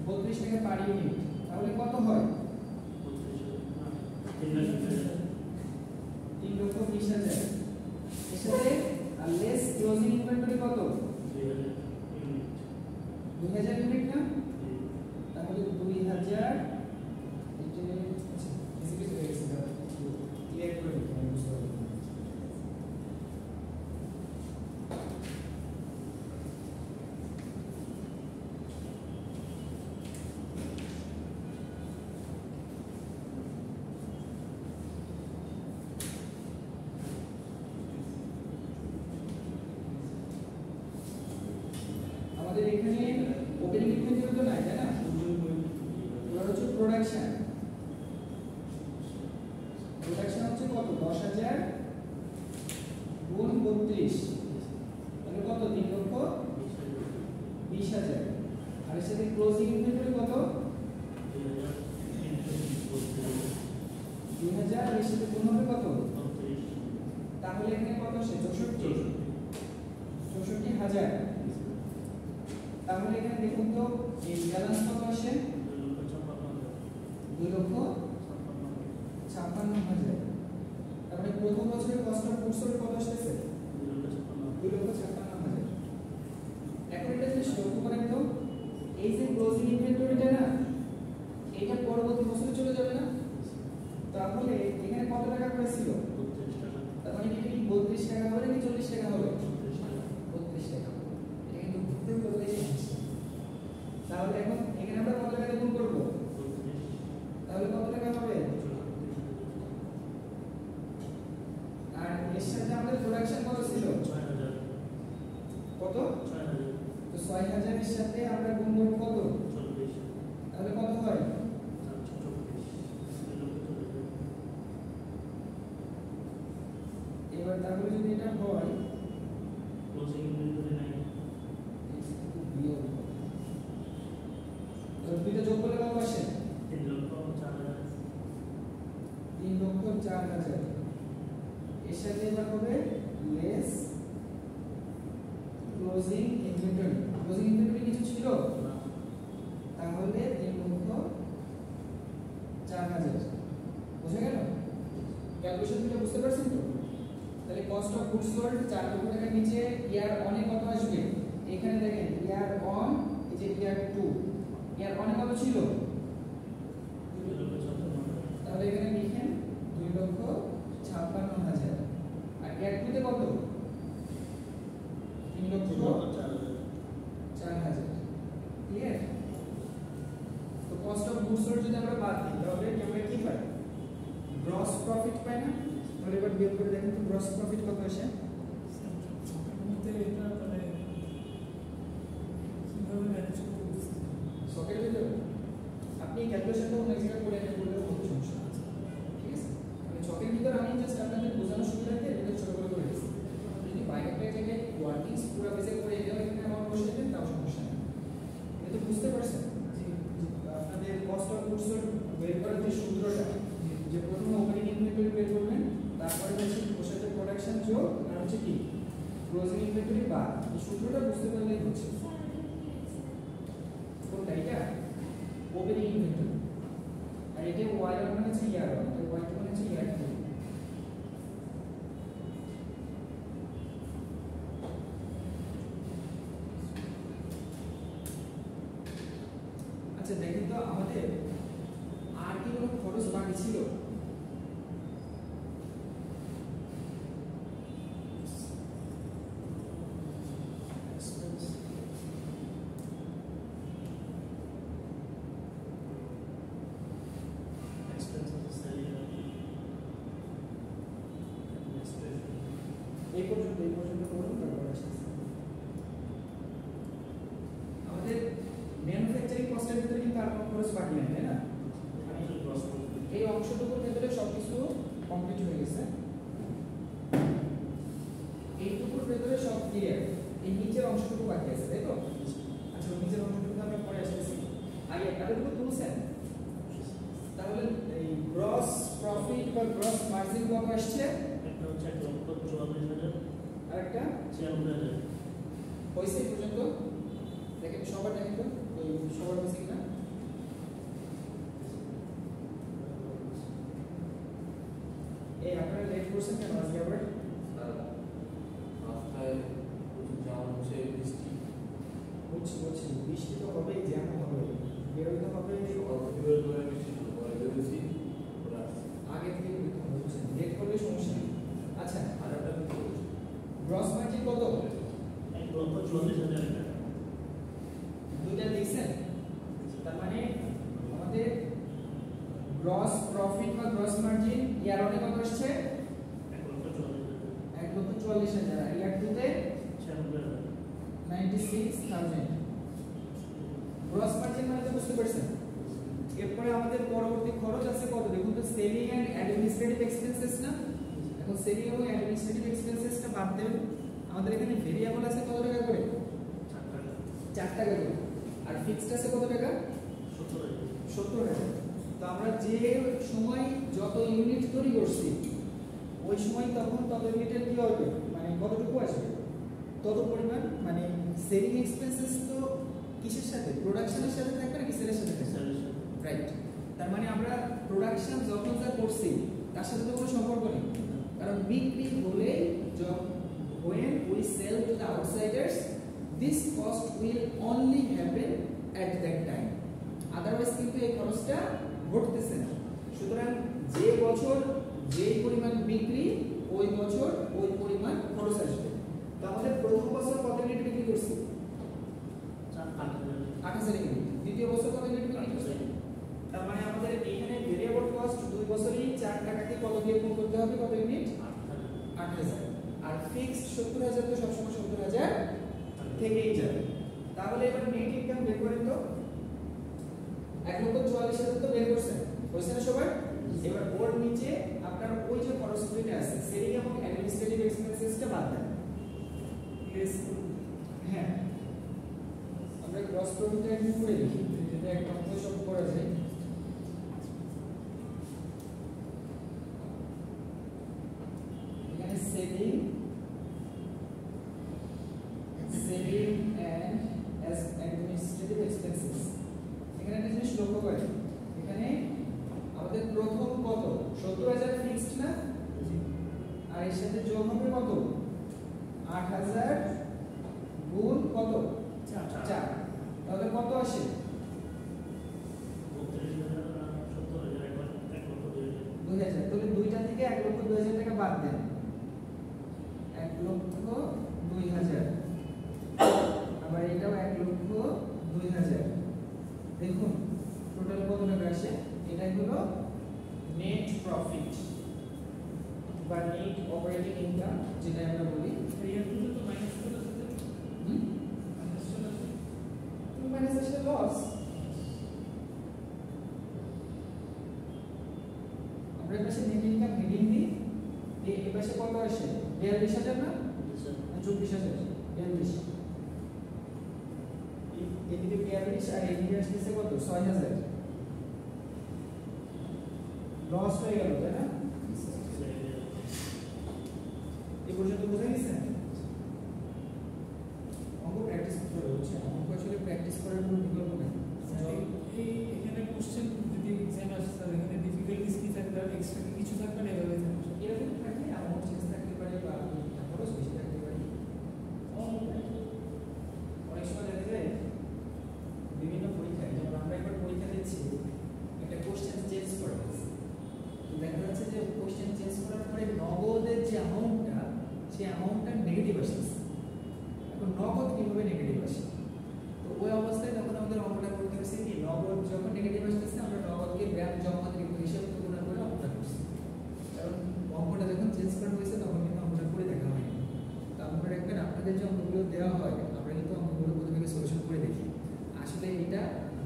A: 32 টাকা পার ইউনিট। তাহলে কত হয়? 3,20,000 এর সাথে আর লেস ক্লোজিং ইনভেন্টরি কত? 2,000 ইউনিট না? তাহলে 2,000 এটা আচ্ছা কিছু কিছু হয়ে গেছে ক্লিয়ার করে দিই আমি বুঝতে পারলাম। আমাদের এখানে ওপেনিং ইনভেন্টরি তো নাই তাই না? এবার হচ্ছে প্রোডাকশন। প্রোডাকশন হচ্ছে কত? 10,000 গুণ 32 তাহলে কত? 3,20,000 আর এর সাথে ক্লোজিং ইনভেন্টরি কত? 2,000 আর এর সাথে গুণ হবে কত? তাহলে এখানে কত আসে? 64,000। তাহলে এখানে দেখুন তো এই ব্যালেন্স কত আসে? 2,56,000। তাহলে প্রথম বছরের কস্ট অফ গুডস সোল্ড কত আসছে? 2,56,000। এখন এটা যদি লক্ষ্য করেন তো এই যে ক্লোজিং ইনভেন্টরিটা না এটা পরবর্তী বছরে চলে যাবে না? তাহলে এখানে কত টাকা করে ছিল? তার মানে এটা কি 32 টাকা হবে নাকি 40 টাকা হবে? 32 টাকা। এটা কিন্তু ঘুরতে বলতে তাহলে এখন এখানে আমরা কত টাকা গুণ করব? তাহলে কত টাকা হবে? আর এর সাথে আমাদের প্রোডাকশন কত ছিল?
C: 6,000।
A: কত?
C: 6,000।
A: তো 6,000 এর সাথে আমরা গুণ করব কত?
C: 40।
A: তাহলে কত হয়?
C: 440।
A: এবার তাহলে যদি এটা হয়
C: ক্লোজিং ইনভেন্টরি নাই।
A: বিয়োগ তো দুইটা যোগ করলে কত আসে?
C: 3,04,000।
A: 3,04,000 এর সাথে এবার হবে less closing inventory. Closing inventory কিছু ছিল? তাহলে 3,04,000 বুঝে গেল? ক্যালকুলেশনটা বুঝতে পারছেন তো? তাহলে কস্ট অফ গুডস সোল্ড 4 লক্ষ টাকার নিচে ইয়ার অনে কত আসবে? এখানে দেখেন ইয়ার অন এই যে ইয়ার 2 ইয়ার অনে কত ছিল?
C: 2,56,000।
A: তাহলে এখানে লিখেন 2,56,000 আর ইয়ার 2 তে কত? 3,04,000 ক্লিয়ার? তো কস্ট অফ গুডস সোল্ড যদি আমরা বাদ দিই তাহলে আমরা কি পাই? গ্রস প্রফিট পাই না? তাহলে এবার বিয়োগ করে দেখেন তো গ্রস প্রফিট কত আসে? সকেট হয়ে যাবে। আপনি ক্যালকুলেশনটা অন্য জায়গায় করে এনে করলে কোনো সমস্যা নেই। ঠিক আছে? মানে ছকের ভিতরে আমি জাস্ট আপনাদের বোঝানোর সুবিধার্থে এটা ছোট করে করে দিয়েছি। যদি বাইরের জায়গায় ওয়ার্কিংস পুরো বেসে করে এটাও এখানে আমার বসে দেবেন তাও সমস্যা নেই। এটা বুঝতে পারছেন? আপনাদের কস্ট অফ গুডস সোল্ড বের করার যে সূত্রটা যে প্রথমে ওপেনিং ইনভেন্টরি বের করবেন তারপরে হচ্ছে ওর সাথে প্রোডাকশন যোগ আর হচ্ছে কি ক্লোজিং ইনভেন্টরি বাদ। এই সূত্রটা বুঝতে পারলেই হচ্ছে। কোনটা এটা? Opening inventory. আর এটা ওয়াই ওয়ান মানে হচ্ছে ইয়ার ওয়ান, আর ওয়াই টু মানে হচ্ছে ইয়ার টু। আচ্ছা দেখেন তো আমাদের আর কি কোনো খরচ বাকি ছিল? এই পর্যন্ত করুন তারপর আসতেছে আমাদের ম্যানুফ্যাকচারিং বাকি নাই, তাই না? এই অংশটুকুর ভেতরে সবকিছু কমপ্লিট হয়ে গেছে, এইটুকুর ভেতরে সব ক্লিয়ার, এই নিচের অংশটুকু বাকি আছে, তাই তো? আচ্ছা, ওই নিচের অংশটুকু আমরা পরে আসতেছি। আগে এতটুকু তুলছেন, তাহলে এই গ্রস প্রফিট বা গ্রস মার্জিন কত আসছে?
C: একটা হচ্ছে 1,44,000
A: আর একটা
C: 56,000।
A: হয়েছে এই পর্যন্ত? দেখেন সবার, দেখেন তো ওই সবার হয়েছে কিনা। এই আপনারা লেট করছেন কেন আজকে আবার? বলছি বৃষ্টি তো হবেই, জ্যাম হবে, বেরোতে হবে, আগে থেকে বেরোতে হবে, বুঝছেন? লেট করলে সমস্যা নেই। আচ্ছা, গ্রস মার্জিন কত?
C: 1,44,000 টাকা।
A: দুইটা দেখছেন? তার মানে আমাদের গ্রস প্রফিট বা গ্রস মার্জিন ইয়ার ওয়ানে কত আসছে? 1,44,000। আর ইয়ার টুতে 96,000। গ্রস মার্জিন মানে তো বুঝতে পারছেন। এরপরে আমাদের পরবর্তী খরচ আছে কত? দেখুন তো, সেলিং এন্ড অ্যাডমিনিস্ট্রেটিভ এক্সপেন্সেস না? এখন সেলিং এবং অ্যাডমিনিস্ট্রেটিভ এক্সপেন্সেসটা বাদ দেন। আমাদের এখানে ভেরিয়েবল আছে কত টাকা করে? 4 টাকা করে। আর ফিক্সড আছে কত টাকা? 70 টাকা। তো আমরা যে সময় যত ইউনিট তৈরি করছি, ওই সময় তখন তত ইউনিটের কি হবে, মানে কতটুকু আসবে তত পরিমাণ, মানে সেলিং এক্সপেন্সেস তো কিসের সাথে? প্রোডাকশনের সাথে থাকবে নাকি সেলের সাথে থাকবে? রাইট। তার মানে আমরা প্রোডাকশন যখন যা করছি তার সাথে তো কোনো সম্পর্ক নেই, কারণ বিক্রি হলে when we sell to the outsiders, this cost will only happen at that time. Otherwise কিন্তু এই খরচটা ঘটতেছে না। সুতরাং যে বছর যে পরিমাণ বিক্রি, ওই বছর ওই পরিমাণ খরচ আসবে। তো আমাদের প্রথম বছর কত ইউনিট বিক্রি করছি? 8,000 ইউনিট। দ্বিতীয় বছর কত ইউনিট বিক্রি করছি? তার মানে আমাদের এখানে ভেরিয়েবল কস্ট 2 বছরই 4 টাকাকে কত দিয়ে গুণ করতে হবে? কত ইউনিট? 8,000। আর ফিক্সড 70,000 তো সবসময় 70,000 থেকেই যাবে। তাহলে এবার নেট ইনকাম বের করেন তো। 1,44,000 তো বের করছেন, হয়েছে না সবার? এবার ওর নিচে আপনার ওই যে খরচগুলো আছে, সেলিং এবং অ্যাডমিনিস্ট্রেটিভ এক্সপেন্সেসটা বাদ দেন। হ্যাঁ, আমরা গ্রস প্রফিটটা একটু করে দেখি, যেটা একটা অঙ্ক সব করা যায়। এখানে selling and as administrative expenses, এখানে একটা জিনিস লক্ষ্য করেন, এখানে আমাদের প্রথম কত? 70,000 ফিক্সড না? আর এর সাথে যোগ হবে কত? 8,000 গুণ কত? 4। তাহলে কত আসে? 2,000। তাহলে দুইটা থেকে 1,02,000 টাকা বাদ দেন। 1,02,000। আবার এটাও 1,02,000। দেখুন টোটাল কত টাকা আসে। এটাই হলো নেট প্রফিট বা নেট অপারেটিং ইনকাম, যেটা আমরা বলি। মাইনাস আসলে লস। আমরা এর পাশে নেট ইনকাম হেডিং দিই, এই পাশে কত আসে? 42,000 না? 24,000। 42। এদিকে 42 আর এদিকে আসছে কত? 6,000। লস হয়ে গেল, তাই না? এই পর্যন্ত বুঝে গেছেন? অঙ্ক প্র্যাকটিস করতে হবে, বুঝছেন? অঙ্ক আসলে প্র্যাকটিস করার কোনো বিকল্প নেই।
D: এখানে কোশ্চেন যদি এক্সাম আসে স্যার, এখানে ডিফিকাল্টিস কি থাকবে আর এক্সট্রা কিছু থাকবে না? এভাবে থাকবে
A: এরকম থাকলে আমার চেঞ্জ থাকতে পারে বা খরচ বেশি থাকতে পারে। অনেক সময় দেখা যায় বিভিন্ন পরীক্ষায়, যেমন আমরা একবার পরীক্ষা দিচ্ছি, একটা কোশ্চেন চেঞ্জ করা হয়েছে, দেখা যাচ্ছে যে কোশ্চেন চেঞ্জ করার পরে নগদের যে অ্যামাউন্টটা, সেই অ্যামাউন্টটা নেগেটিভ আসছে। এখন নগদ কিভাবে নেগেটিভ আসে? তো ওই অবস্থায় তখন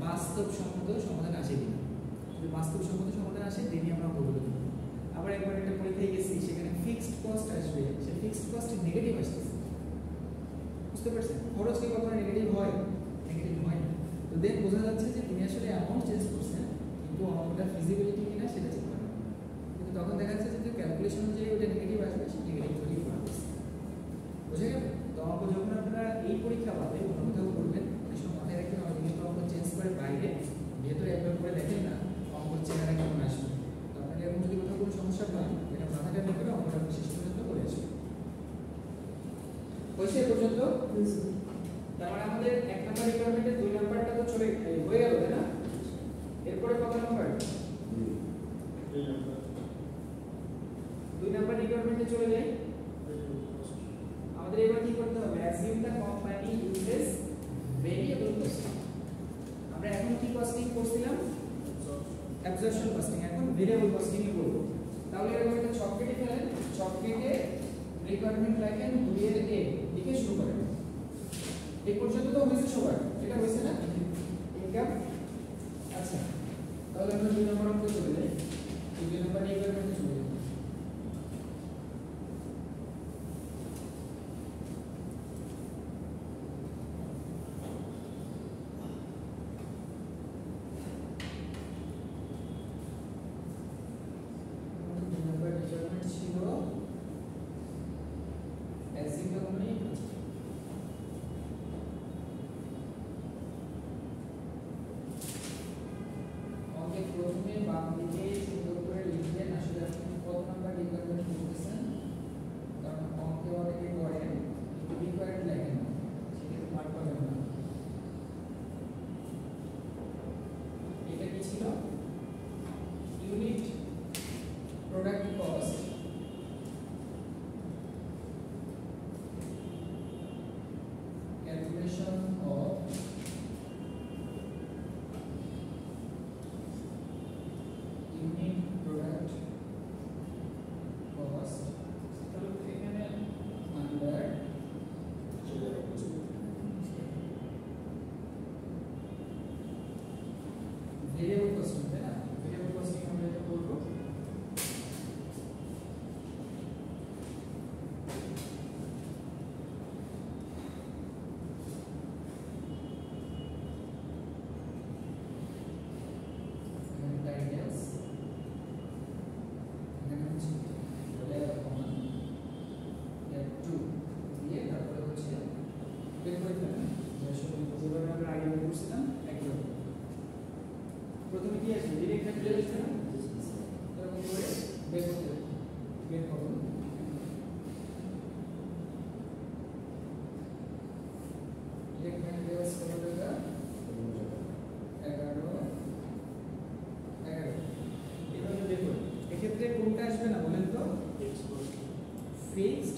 A: বাস্তবসম্মত সমাধান আসে কিনা। যদি বাস্তবসম্মত সমাধান আসে দেনই আমরা অঙ্ক করে দেব। আবার একবার একটা পরীক্ষায় গেছি, সেখানে ফিক্সড কস্ট আসবে, সে ফিক্সড কস্ট নেগেটিভ আসতেছে, বুঝতে পারছেন? খরচ কি কখনো নেগেটিভ হয়? নেগেটিভ হয় না। তো দেন বোঝা যাচ্ছে যে তিনি আসলে অ্যামাউন্ট চেঞ্জ করছেন, কিন্তু অঙ্কটা ফিজিবিলিটি কিনা সেটা চেক করেন। কিন্তু তখন দেখা যাচ্ছে যে ক্যালকুলেশন যে ওটা নেগেটিভ আসবে, সেই নেগেটিভ ধরেই করা হচ্ছে। বুঝে গেল? তো অঙ্ক যখন আপনারা এই পরীক্ষা পাবে অন্য কোথাও করবেন, এই সময় মাথায় রাখবেন আমাদের কিন্তু অঙ্ক চেঞ্জ করে বাইরে ভেতরে একবার করে দেখেন না অঙ্কর চেহারা কেমন আসবে। তো আপনাদের এখন যদি কোথাও কোনো সমস্যা পান, এটা মাথাটা নিয়ে করে অঙ্কটা শেষ পর্যন্ত করে আসবে। হয়েছে এ পর্যন্ত? তার মানে আমাদের 1 নাম্বার রিকোয়ারমেন্টে 2 নাম্বারটা তো চলে হয়ে গেল, তাই না? এরপরে কত নাম্বার? 2 নাম্বার রিকোয়ারমেন্টে চলে যাই। আমাদের এবার কি করতে হবে? Assume the company uses variable costing. আমরা এখন কি কস্টিং করছিলাম? Absorption costing. এখন ভেরিয়েবল কস্টিং এ করব। তাহলে এরকম একটা ছক কেটে ফেলেন, ছক কেটে রিকোয়ারমেন্ট লেখেন 2 এর a লিখে শুরু করেন। এই পর্যন্ত তো হয়েছে সবার, এটা হয়েছে না? ইনকাম। আচ্ছা, তাহলে আমরা 2 নম্বর অঙ্কে চলে যাই। 2 নম্বর রিকোয়ারমেন্টে চলে যাই। প্রথমে বাম দিকে সুন্দর করে লিখবেন আসলে আপনি কত নাম্বার রিকোয়ারমেন্ট করতেছেন, কারণ অঙ্কে অনেকে করেন রিকোয়ারমেন্ট লেখেন না, সেটা মার্ক পাবেন না। এটা কি ছিল? Unit product cost calculation of unit product cost under variable costing, তাই না? variable costing আমরা এটা করব। titles প্রথমে কি আছে? ডিরেক্ট ম্যাটেরিয়াল আছে না? এরকম করে বের করতে বের করুন। ডিরেক্ট ম্যাটেরিয়ালস কত টাকা? 11 এভাবে বের করুন। এক্ষেত্রে কোনটা আসবে না বলেন তো? ফিক্সড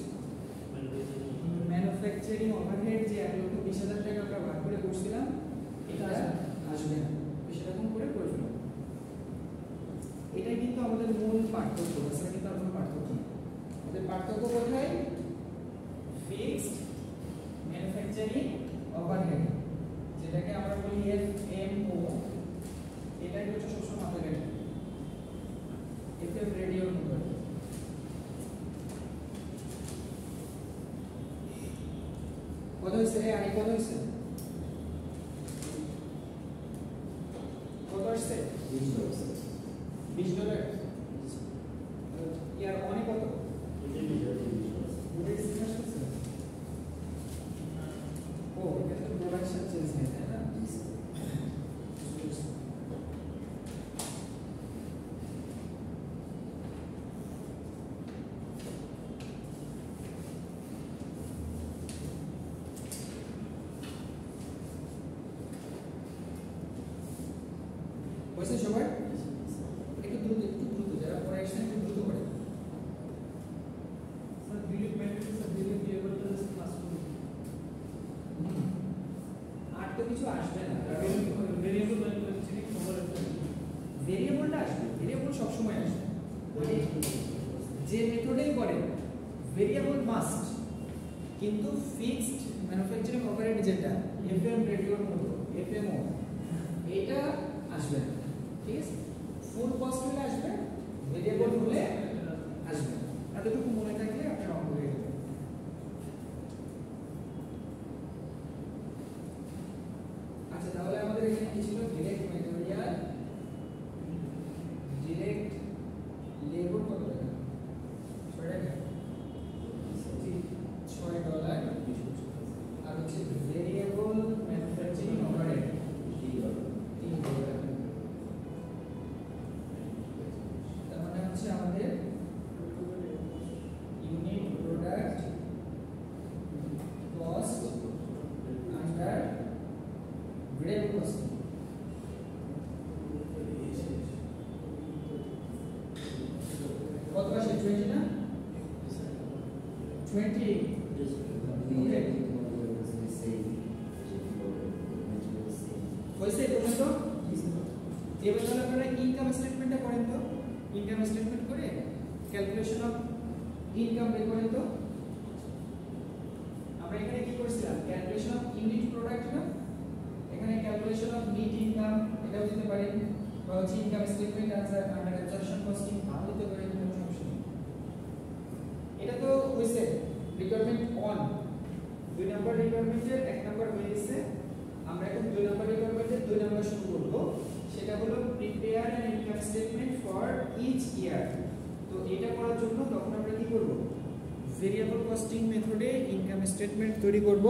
A: ম্যানুফ্যাকচারিং ওভারহেড যে 1,20,000 টাকা আমরা ভাগ করে করছিলাম, এটা আসবে না। সেরকম করে করে ফেলুন। এটাই কিন্তু আমাদের মূল পার্থক্য, তাছাড়া কিন্তু আর কোনো পার্থক্য নেই। আমাদের পার্থক্য কোথায়? ফিক্সড ম্যানুফ্যাকচারিং ওভারহেড, যেটাকে আমরা বলি এফএমও, এটাই হচ্ছে সবসময় মাথায় রাখবেন। এফএম রেডিওর মতো। কত হয়েছে? আরে কত হয়েছে? কত আসছে? $20। ইয়ার অনেক কত? ও এটা তো প্রোডাকশন চেঞ্জ হয়, তাই না? হয়েছে সবার? একটু দ্রুত যারা পরে আসছেন একটু দ্রুত করে।
D: স্যার ডিলিট ম্যাট্রিক্স আর ডিলিট ভেরিয়েবলটা জাস্ট ক্লাস করুন।
A: আর তো কিছু আসবে না।
D: ভেরিয়েবল ম্যানুফ্যাকচারিং ওভারহেড,
A: ভেরিয়েবলটা আসবে, ভেরিয়েবল সব সময় আসবে। মানে যে মেথডেই করে ভেরিয়েবল মাস্ট, কিন্তু ফিক্সড ম্যানুফ্যাকচারিং ওভারহেড যেটা এফএম রেডিওর মতো এফএমও, এটা ফুল কস্ট হলে আসবে, ভেরিয়েবল হলে আসবে। এতটুকু মনে থাকলে আপনার অঙ্ক হয়ে যাবে। আচ্ছা, তাহলে আমাদের এখানে কি ছিল? ডিরেক্ট ম্যাটেরিয়াল, ডিরেক্ট লেবার কত টাকা? $6 আর হচ্ছে ভেরিয়েবল ম্যানুফ্যাকচারিং ওভারহেড $3। তার মানে হচ্ছে আমাদের unit product cost under variable costing. কত আসে? 20 না? 20 হয়েছে তোমরা তো? এবার তাহলে আপনারা ইনকাম স্টেটমেন্টটা করেন তো। ইনকাম স্টেটমেন্ট করে ক্যালকুলেশন অফ ইনকাম বের করেন তো। আমরা এখানে কি করছিলাম? ক্যালকুলেশন অফ ইউনিট প্রোডাক্ট না, এখানে ক্যালকুলেশন অফ নেট ইনকাম এটাও দিতে পারেন, বা হচ্ছে income statement answer under absorption costing ভালো দিতে পারেন, কোনো সমস্যা নেই। এটা তো হইছে রিকোয়ারমেন্ট অন। 2 নাম্বার রিকোয়ারমেন্টের 1 নাম্বার হয়ে গেছে। আমরা এখন 2 নাম্বার রিকোয়ারমেন্টের 2 নাম্বার শুরু করব। সেটা হলো prepare an income statement for each year. তো এটা করার জন্য তখন আমরা কি করব? ভেরিয়েবল কস্টিং মেথডে ইনকাম স্টেটমেন্ট তৈরি করব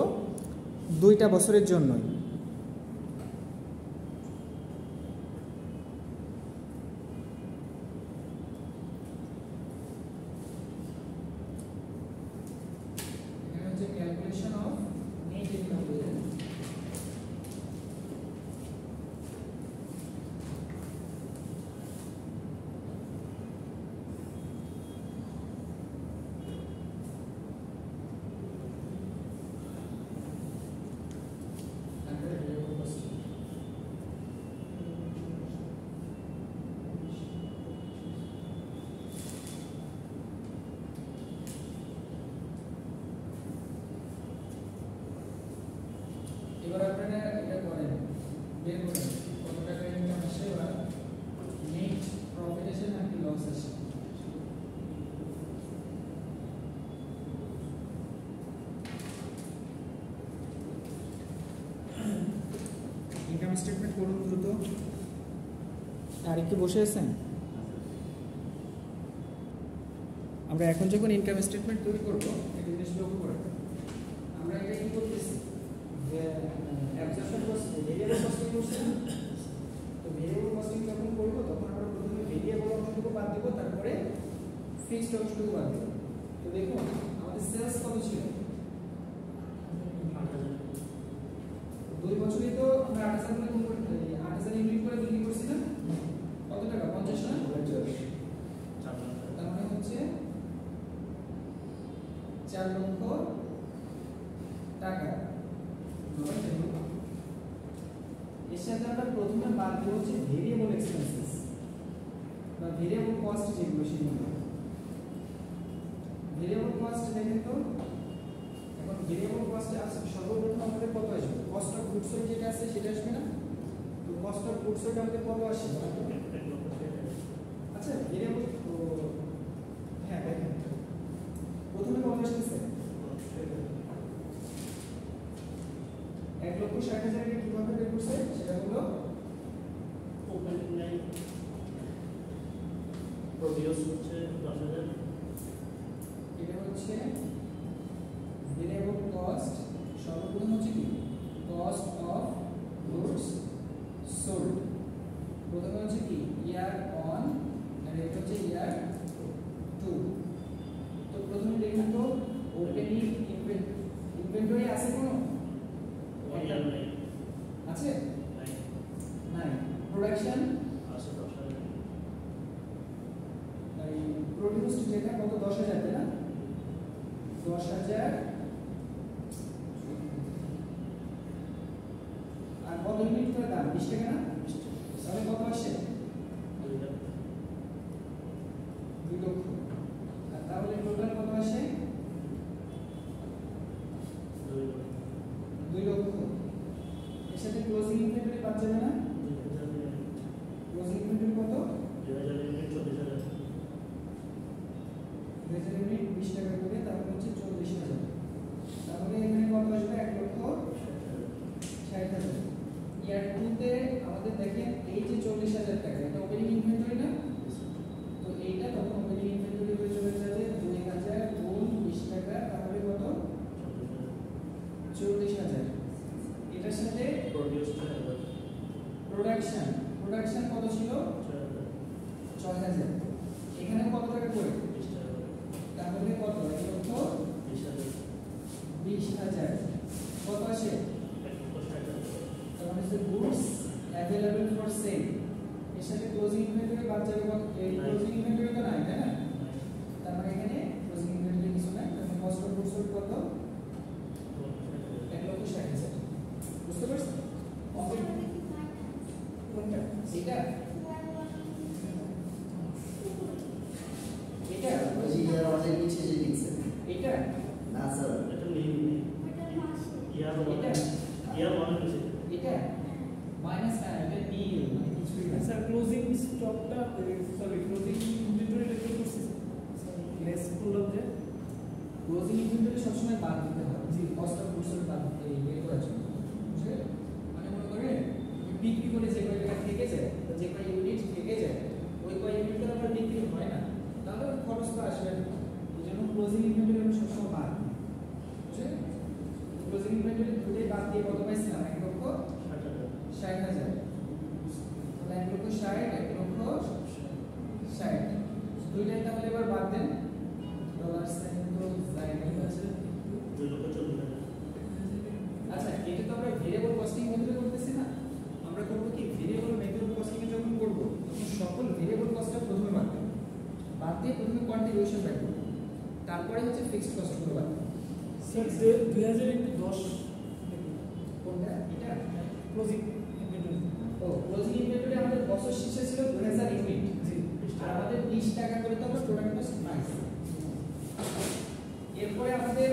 A: 2টা বছরের জন্য। এখানে হচ্ছে ক্যালকুলেশন অফ নেট ইনকাম বলেন। এবার আপনারা এটা করেন, বের করেন কত টাকা ইনকাম আসে বা নেট প্রফিট আসে নাকি লস আসে। ইনকাম স্টেটমেন্ট করুন দ্রুত। আর একটু বসে আছেন? আমরা এখন যখন ইনকাম স্টেটমেন্ট তৈরি করব, একটা জিনিস লক্ষ্য করেন, আমরা এটা কি করতেছি? অ্যাবজর্পশন কস্ট, ভেরিয়েবল কস্টিং করছি না? তো ভেরিয়েবল কস্টিং যখন করব তখন আমরা প্রথমে ভেরিয়েবল অংশটুকু বাদ দেব, তারপরে ফিক্সড অংশটুকু বাদ দেব। তো দেখুন আমাদের সেলস কত ছিল? 2 বছরই তো আমরা 8000 করে গুণ করে 8000 ইউনিট করে বিক্রি করছি না? কত টাকা? 50 না? 50। তার মানে হচ্ছে 4 লক্ষ টাকা। এর সাথে আমরা প্রথমে বাদ দেব হচ্ছে ভেরিয়েবল এক্সপেন্সেস বা ভেরিয়েবল কস্ট, যেগুলো সেগুলো। ভেরিয়েবল কস্ট দেখেন তো, এখন ভেরিয়েবল কস্টে আছে সর্বপ্রথম আমাদের কত আসবে? কস্ট অফ গুডস সোল্ড যেটা আছে সেটা আসবে না? তো কস্ট অফ গুডস সোল্ড আমাদের কত আসে? আচ্ছা ভেরিয়েবল তো হ্যাঁ দেখেন প্রথমে কত আসছে? 1,60,000 কে কিভাবে বের করছে? সেটা হলো
C: প্রডিউস হচ্ছে 10,000।
A: এটা হচ্ছে ভেরিয়েবল কস্ট। সর্বপ্রথম হচ্ছে কি? Cost of goods sold. প্রথমে হচ্ছে কি? ইয়ার অন, আর এটা হচ্ছে ইয়ার 2। তো প্রথমে দেখুন তো ওপেনিং ইনভেন্টরি আছে কোনো? আছে? নাই। প্রোডাকশন
C: আছে 10,000।
A: এই প্রোডিউসড যেটা কত? 10,000 তাই না? 10,000। আর কত ইউনিট করে দাম? 20 টাকা না? তাহলে কত আসে? 2 লক্ষ। আর তাহলে টোটাল কত আসে? 2 লক্ষ। এর সাথে ক্লোজিং ইনভেন্টরি বাদ যাবে না? ক্লোজিং ইনভেন্টরি কত?
C: 2,000
A: মুহূর্তে আমাদের দেখেন এই যে 40,000 টাকা এটা ওপেনিং ইনভেন্টরি না, তো এইটা তখন ওপেনিং ইনভেন্টরি হয়ে চলে যাবে 2000 গুণ 20 টাকা, তাহলে কত 40,000। এটার সাথে প্রোডাকশন কত ছিল 6,000, এখানে কত টাকা করে, তাহলে কত 1,20,000 কত আসে, তাহলে গুডস অ্যাভেলেবল ফর সেল, এর সাথে ক্লোজিং ইনভেন্টরি বাদ যাবে কত, এই ক্লোজিং ইনভেন্টরি তো নাই তাই না, তার মানে এখানে ক্লোজিং ইনভেন্টরি কিছু নাই, তাহলে কস্ট অফ গুডস কত 1,60,000। বুঝতে পারছেন কোনটা এটা এটা
B: ওই যে ইয়ার অনেক নিচে যে লিখছে
A: এটা
B: না স্যার
A: এটা মাইনাস না, এটা নীল মানে কিছুই না।
D: স্যার ক্লোজিং স্টকটা সরি ক্লোজিং ইনভেন্টরিটা কি করছিস স্যার লেস করলাম যে
A: ক্লোজিং ইনভেন্টরি সবসময় বাদ দিতে হয়, জি কস্ট অফ গুডস বাদ এই বের করার জন্য, বুঝলে, মানে মনে করে বিক্রি করে যে কয় টাকা থেকে যায়, তো যে কয় ইউনিট থেকে যায় ওই কয় ইউনিট তো আবার বিক্রি হয় না, তাহলে খরচ তো আসবে না, এই জন্য ক্লোজিং ইনভেন্টরি আমি সবসময় বাদ দিই, বুঝলে। ক্লোজিং ইনভেন্টরি দুটোই বাদ দিয়ে কত পাইছিলাম 1,60,000, তাহলে 1,60,000 1,60,000 দুইটাই তাহলে এবার বাদ দেন, ডলার সাইন তো জায়গা আছে। আচ্ছা এটা তো আমরা ভেরিয়েবল কস্টিং মেথডে করতেছি না, আমরা করব কি ভেরিয়েবল মেথড কস্টিং এ যখন করব তখন সকল ভেরিয়েবল কস্টটা প্রথমে বাদ দেব, বাদ দিয়ে প্রথমে কন্ট্রিবিউশন বের করব, তারপরে হচ্ছে ফিক্সড কস্ট গুলো বাদ দেব।
D: স্যার 2010
A: কোনটা এটা
D: ক্লোজিং ইনভেন্টরি
A: ও ক্লোজিং ইনভেন্টরি আমাদের বছর শেষে ছিল 2000 ইউনিট,
D: জি
A: আর আমাদের 20 টাকা করে তো আমরা প্রোডাক্ট কস্ট পাইছি। এরপরে আমাদের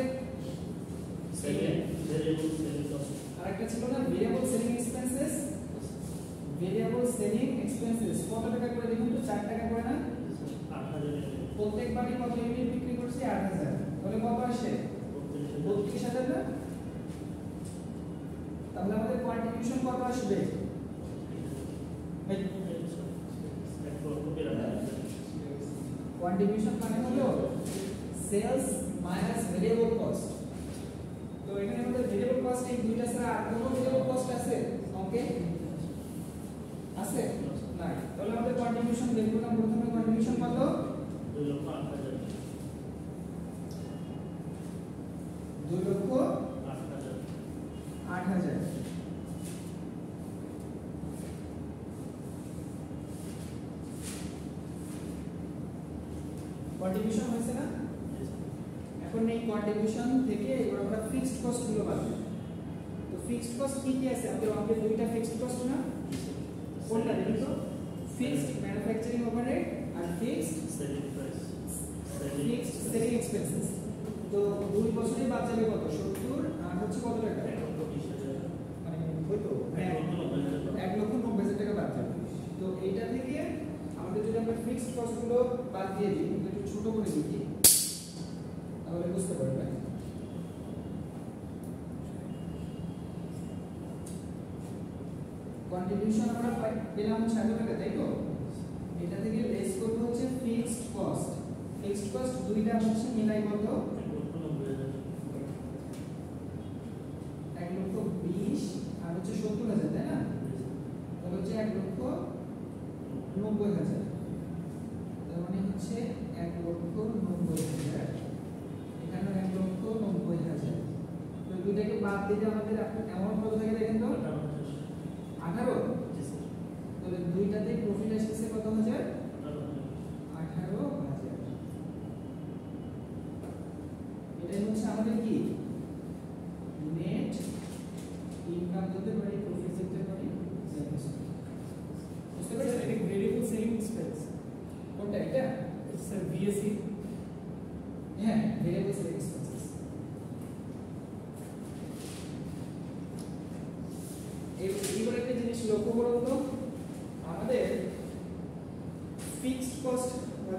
A: আরেকটা ছিল না variable selling expenses, variable selling expenses কত টাকা করে দেখুন তো 4 টাকা করে না, প্রত্যেকবারই কত ইউনিট বিক্রি করছি 8,000, তাহলে কত আসে 32,000 না, তাহলে আমাদের কন্ট্রিবিউশন কত আসবে, কন্ট্রিবিউশন মানে হলো সেলস মাইনাস ভেরিয়েবল কস্ট, তো এখানে আমাদের ভেরিয়েবল কস্ট এই দুইটা ছাড়া আর কোনো ভেরিয়েবল কস্ট আছে ওকে আছে নাই, তাহলে আমাদের কন্ট্রিবিউশন বের করলাম, প্রথমে কন্ট্রিবিউশন কত 2,08,000, কন্ট্রিবিউশন হয়েছে না, এখন এই কন্ট্রিবিউশন থেকে এবার আমরা ফিক্সড কস্ট গুলো বাদ দেব, তো ফিক্সড কস্ট কি কি আছে আমাদের, আমাদের দুইটা ফিক্সড কস্ট না, কোনটা দেখুন তো, ফিক্সড ম্যানুফ্যাকচারিং ওভারহেড আর ফিক্সড সেলিং এক্সপেন্সেস, তো 2 বছরে বাদ যাবে কত 70 আর হচ্ছে কত টাকা মানে হয়তো 1,90,000 টাকা বাদ যাবে, তো এইটা থেকে আমাদের যদি আমরা ফিক্সড কস্ট গুলো বাদ দিয়ে দিই, একটু ছোট করে দিই তাহলে বুঝতে পারবেন। কন্ট্রিবিউশন আমরা পেলাম 6 টাকা তাই তো, এটা থেকে লেস করব হচ্ছে ফিক্সড কস্ট, ফিক্সড কস্ট দুইটা হচ্ছে মিলাই কত 1,20,000 আর হচ্ছে 70,000 তাই না, তাহলে হচ্ছে 1,90,000, তার মানে হচ্ছে 1,90,000, এখানে 1,90,000, তো দুইটাকে বাদ দিলে আমাদের অ্যামাউন্ট কত থাকে দেখেন তো 18, তাহলে দুইটাতে প্রফিট আসছে কত হাজার 18,000, এটাই হচ্ছে আমাদের কি নেট ইনকাম হতে পারে, প্রফিট হতে পারে, বুঝতে পারছেন
D: এটা ভেরিয়েবল সেলিং এক্সপেন্স
A: কোনটা এটা
D: স্যার ভিএসি,
A: হ্যাঁ ভেরিয়েবল সেলিং এক্সপেন্সেস। এইবার একটা জিনিস লক্ষ্য করুন তো, আমাদের ফিক্সড কস্ট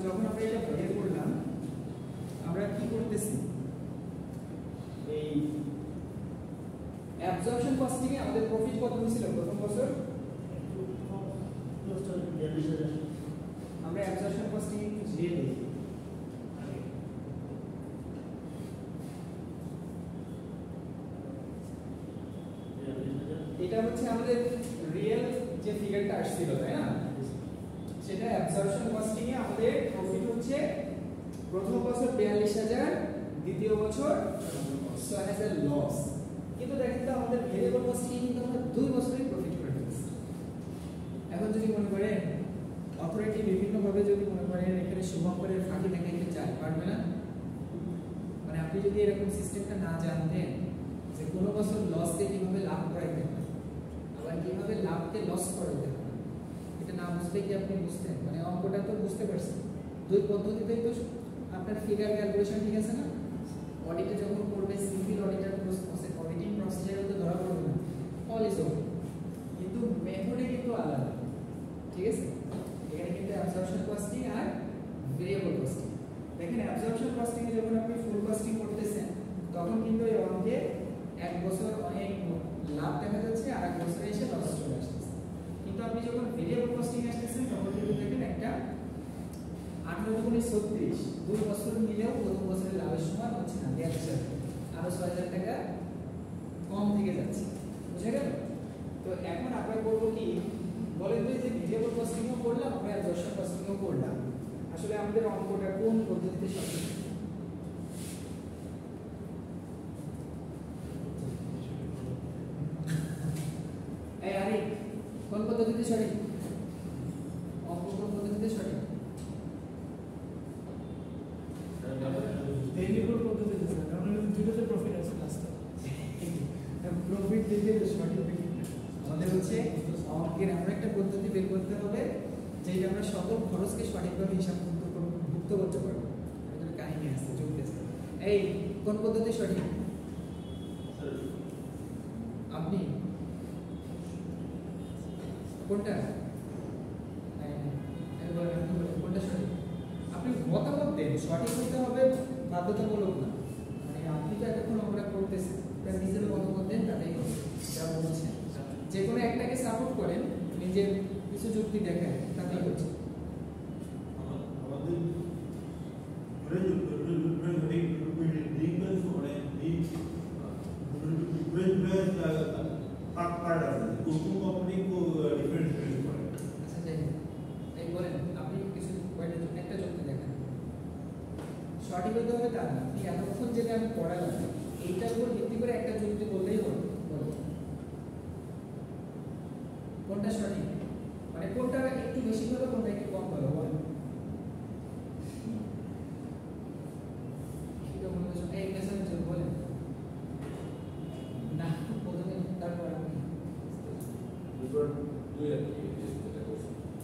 A: যখন আমরা এটা বের করলাম আমরা কি করতেছি, এই অ্যাবজর্পশন কস্টিং এ আমাদের প্রফিট কত হয়েছিল প্রথম বছর কস্টিং একটু দিয়ে দিই। এটা হচ্ছে আমাদের রিয়েল যে ফিগারটা আসছিল তাই না, সেটা অ্যাবজর্পশন কস্টিং এ আমাদের প্রফিট হচ্ছে প্রথম বছর 42000, দ্বিতীয় বছর 6000 লস। কিন্তু দেখেন তো আমাদের ভেরিয়েবল কস্টিং এ কিন্তু আমরা 2 বছরেই প্রফিট করে ফেলছি। এখন যদি মনে করেন অথরিটি বিভিন্ন ভাবে যদি মনে করেন এখানে শুভঙ্করের ফাঁকি দেখাইতে চায়, পারবে না? মানে আপনি যদি এরকম সিস্টেমটা না জানতেন যে কোন বছর লসকে কিভাবে লাভ করাইতে হয়, আবার কিভাবে লাভকে লস করাইতে হয়, এটা না বুঝলে কি আপনি বুঝতেন? মানে অঙ্কটা তো বুঝতে পারছেন, দুই পদ্ধতিতেই তো আপনার ফিগার ক্যালকুলেশন ঠিক আছে না? অডিটে যখন করবে সিভিল অডিটর প্রসেস, অডিটিং প্রসিজারে তো ধরা পড়বে না, অল ইজ ওকে, কিন্তু মেথডে কিন্তু আলাদা, ঠিক আছে? এখানে কিন্তু অ্যাবজর্পশন কস্টিং আর ভেরিয়েবল কস্টিং। দেখেন অ্যাবজর্পশন কস্টিং এ যখন আপনি ফুল কস্টিং করতেছেন তখন কিন্তু এই অঙ্কে এক বছর অনেক লাভ দেখা যাচ্ছে আর এক বছরে এসে লস চলে আসতেছে। কিন্তু আপনি যখন ভেরিয়েবল কস্টিং আসতেছেন তখন কিন্তু দেখেন একটা 18 গুণে 36, 2 বছর মিলেও প্রথম বছরের লাভের সময় হচ্ছে না 4000, আরো 6000 টাকা কম থেকে যাচ্ছে, বুঝে গেল? তো এখন আমরা করব কি বলেন তো, যে ভেরিয়েবল কস্টিংও করলাম আমরা অ্যাবজর্পশন কস্টিংও করলাম, আসলে আমাদের অঙ্কটা কোন পদ্ধতিতে সঠিক? এই আরে কোন পদ্ধতিতে সঠিক? অঙ্ক কোন পদ্ধতিতে সঠিক?
D: ভেরিয়েবল পদ্ধতিতে স্যার, কারণ দুটোতে প্রফিট আছে লাস্টে।
A: প্রফিট দিতে সঠিক আমাদের হচ্ছে অঙ্কের এমন একটা পদ্ধতি বের করতে হবে যেটা আমরা সকল খরচকে সঠিকভাবে হিসাবভুক্ত করতে পারবো। এটার কাহিনী আছে, চলতেছে। এই কোন পদ্ধতি সঠিক? আপনি কোনটা? কোনটা সঠিক? আপনি মতামত দেন, সঠিক হতে হবে বাধ্যতামূলক না। মানে আপনি তো এতক্ষণ আমরা করতেছেন, তার নিজের মতামত দেন, তাতেই হবে। যা বলছেন যে কোনো একটাকে সাপোর্ট করেন, নিজের কিছু যুক্তি দেখায়, তাতেই হচ্ছে। আচ্ছা যাই হোক, এই বলেন আপনি কিছু একটা যুক্তি দেখান। সঠিক হতে হবে তা না, আপনি এতক্ষণ যেটা আমি পড়ালাম এইটার উপর ভিত্তি করে একটা যুক্তি বললেই হলো। কোনটা সঠিক? মানে কোনটা একটু বেশি ভালো, কোনটা একটু কম ভালো, বলেন। এই মেসেজ বলেন না, প্রথমে তারপর আপনি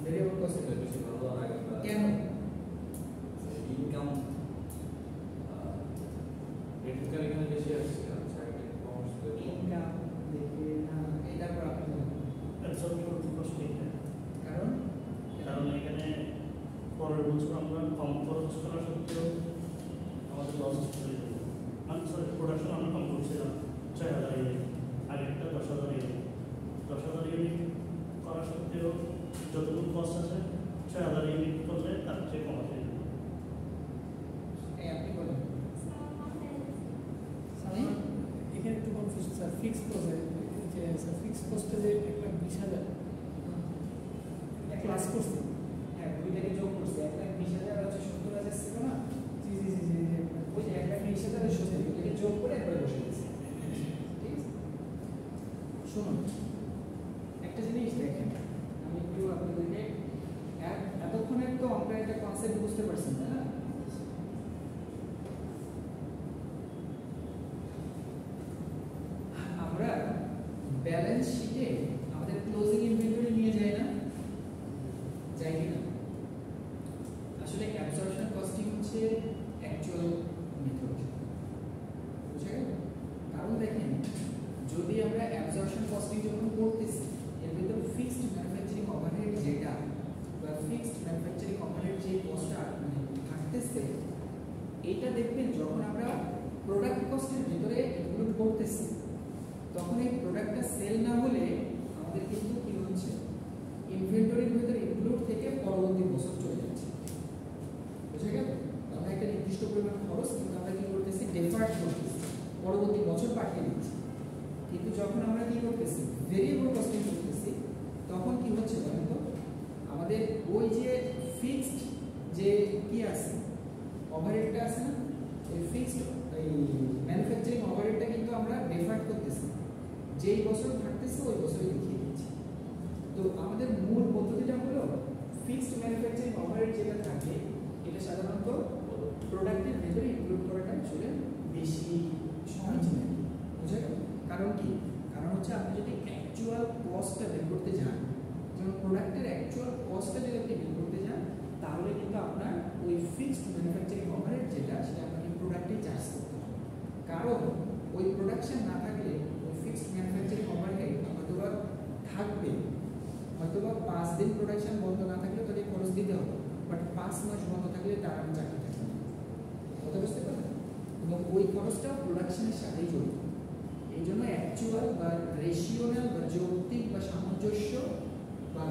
A: ভেরিয়েবল কস্টিং কেন?
B: ইনকাম
A: ইনকাম দেখে না, এই তারপর আপনি বলেন।
C: অ্যাবজর্পশন কস্টিং
A: কারণ
C: কারণ এখানে পরের বছর আমরা কম খরচ করা সত্ত্বেও আমাদের লস চলে যাবে। মানে সরি, প্রোডাকশন আমরা কম করছিলাম 6000 ইউনিট, আগেরটা 10,000 ইউনিট। 10,000 ইউনিট করা সত্ত্বেও যতটুকু কস্ট আছে 6000 ইউনিট করলে তার চেয়ে কম আসে।
A: এই আপনি বলেন।
D: এখানে একটু কনফিউজ স্যার, ফিক্স কোস্টে যে স্যার ফিক্স কোস্টে যে একটা 20,000 ক্লাস করছি,
A: হ্যাঁ দুইটাকে যোগ করছি, 1,20,000 হচ্ছে 70,000 ছিল না?
D: জি জি জি জি জি,
A: ওই যে 1,20,000 70, ওটাকে যোগ করে একবারে বসে দিয়েছি, ঠিক আছে? শুনুন একটা জিনিস দেখেন, আমি একটু আপনাদেরকে এতক্ষণের তো আমরা একটা কনসেপ্ট বুঝতে পারছেন তাই না? আমরা ব্যালেন্স শিটে আমাদের ক্লোজিং ইনভেন্টরি নিয়ে যাই না, যাই কিনা? আসলে অ্যাবজর্পশন কস্টিং হচ্ছে অ্যাকচুয়াল মেথড, বুঝা গেল? কারণ দেখেন যদি আমরা অ্যাবজর্পশন কস্টিং যখন করতেছি এর ভিতর ফিক্সড ম্যানুফ্যাকচারিং ওভারহেড যেটা বা ফিক্সড ম্যানুফ্যাকচারিং ওভারহেড যে কস্টটা মানে করতেছি, ভেরিয়েবল কস্টিং করতেছি, তখন কি হচ্ছে বলেন তো, আমাদের ওই যে ফিক্সড যে কি আছে ওভারহেডটা আছে না, এই ফিক্সড এই ম্যানুফ্যাকচারিং ওভারহেডটা কিন্তু আমরা ডিফার্ট করতেছি, যেই বছর থাকতেছে ওই বছরই দেখিয়ে দিচ্ছি। তো আমাদের মূল পদ্ধতিটা হলো ফিক্সড ম্যানুফ্যাকচারিং ওভারহেড যেটা থাকে এটা সাধারণত প্রোডাক্টের ভেতরে ইনক্লুড করাটা আসলে বেশি সহজ নয়, বুঝা গেল? কারণ কি, কারণ হচ্ছে আপনি যদি অ্যাকচুয়াল কস্টটা বের করতে যান, যেমন প্রোডাক্টের অ্যাকচুয়াল কস্টটা যদি আপনি বের করতে যান, তাহলে কিন্তু আপনার ওই ফিক্সড ম্যানুফ্যাকচারিং ওভারহেড যেটা সেটা আপনাকে প্রোডাক্টে চার্জ করতে হবে। কারণ ওই প্রোডাকশন না থাকলে ওই ফিক্সড ম্যানুফ্যাকচারিং ওভারহেড হয়তোবা থাকবে, হয়তোবা 5 দিন প্রোডাকশন বন্ধ না থাকলে তাকে খরচ দিতে হবে, বাট 5 মাস বন্ধ থাকলে তার আমি চাকরি থাকবে না, কথা বুঝতে পারবেন? এবং ওই খরচটা প্রোডাকশনের সাথেই জড়িত। এই জন্য অ্যাকচুয়াল বা রেশিওনাল বা যৌক্তিক বা সামঞ্জস্য বা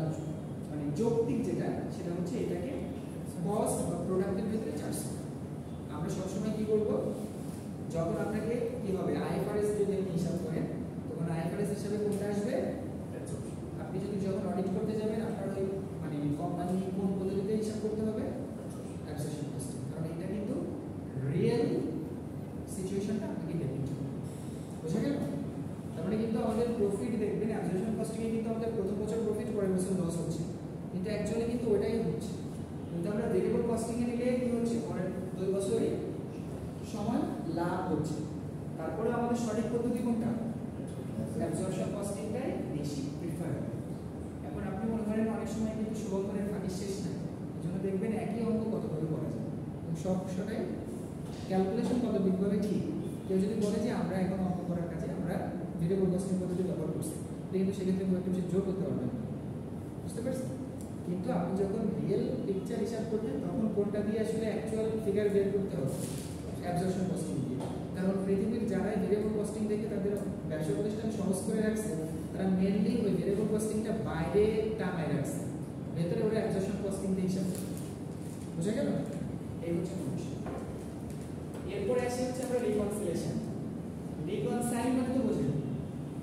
A: মানে যৌক্তিক যেটা সেটা হচ্ছে এটাকে কস্ট বা প্রোডাক্টের ভিতরে চার্জ করা। আমরা সবসময় কি করব, যখন আপনাকে কি হবে আইএফআরএস যদি আপনি হিসাব করেন, তখন আইএফআরএস হিসাবে কোনটা আসবে, আপনি যদি যখন অডিট করতে যাবেন আপনার ওই মানে কোম্পানি কোন পদ্ধতিতে হিসাব করতে হবে, অ্যাবসর্পশন কস্টিং, কারণ এটা কিন্তু রিয়েল সিচুয়েশনটা আপনাকে ডেপিক্ট করবে, বুঝা গেল? তার মানে কিন্তু আমাদের প্রফিট দেখবেন অ্যাবসর্পশন কস্টিংয়ে কিন্তু আমাদের প্রথম বছর প্রফিট, পরের বছর লস হচ্ছে, কিন্তু অ্যাকচুয়ালি কিন্তু ওটাই হচ্ছে। কিন্তু আমরা ভেরিয়েবল কস্টিংয়ে নিলে কি হচ্ছে, পরের 2 বছরে সমান লাভ হচ্ছে। তারপরে আমাদের সঠিক পদ্ধতি কোনটা, অ্যাবসর্পশন কস্টিংটাই বেশি প্রিফার। এখন আপনি মনে করেন অনেক সময় কিন্তু শুভঙ্করের ফাঁকি শেষ নাই, এজন্য দেখবেন একই অঙ্ক কতভাবে করা যায় এবং সবটাই ক্যালকুলেশন পদ্ধতিভাবে ঠিক। কেউ যদি বলে যে আমরা এখন অঙ্ক করার কাজে আমরা ভেরিয়েবল কস্টিং পদ্ধতি ব্যবহার করছি, কিন্তু সেক্ষেত্রে কোনো কিছু যোগ করতে পারবেন না, বুঝতে পারছেন? কিন্তু আপনি যখন রিয়েল পিকচার হিসাব করবেন তখন কোনটা দিয়ে আসলে অ্যাকচুয়াল ফিগার বের করতে হবে, অ্যাবসর্পশন কস্টিং দিয়ে। কারণ পৃথিবীর যারা ভেরিয়েবল কস্টিং দেখে তাদের ব্যবসা প্রতিষ্ঠান সহজ করে রাখছে, তারা মেনলি ওই ভেরিয়েবল কস্টিংটা বাইরে টানায় রাখছে, ভেতরে ওরা অ্যাবসর্পশন কস্টিং দিয়ে হিসাব করে। বুঝা গেল? এই হচ্ছে সমস্যা। এরপরে আসে হচ্ছে আমরা রিকনসিলিয়েশন। রিকনসাইল মানে তো বোঝেন,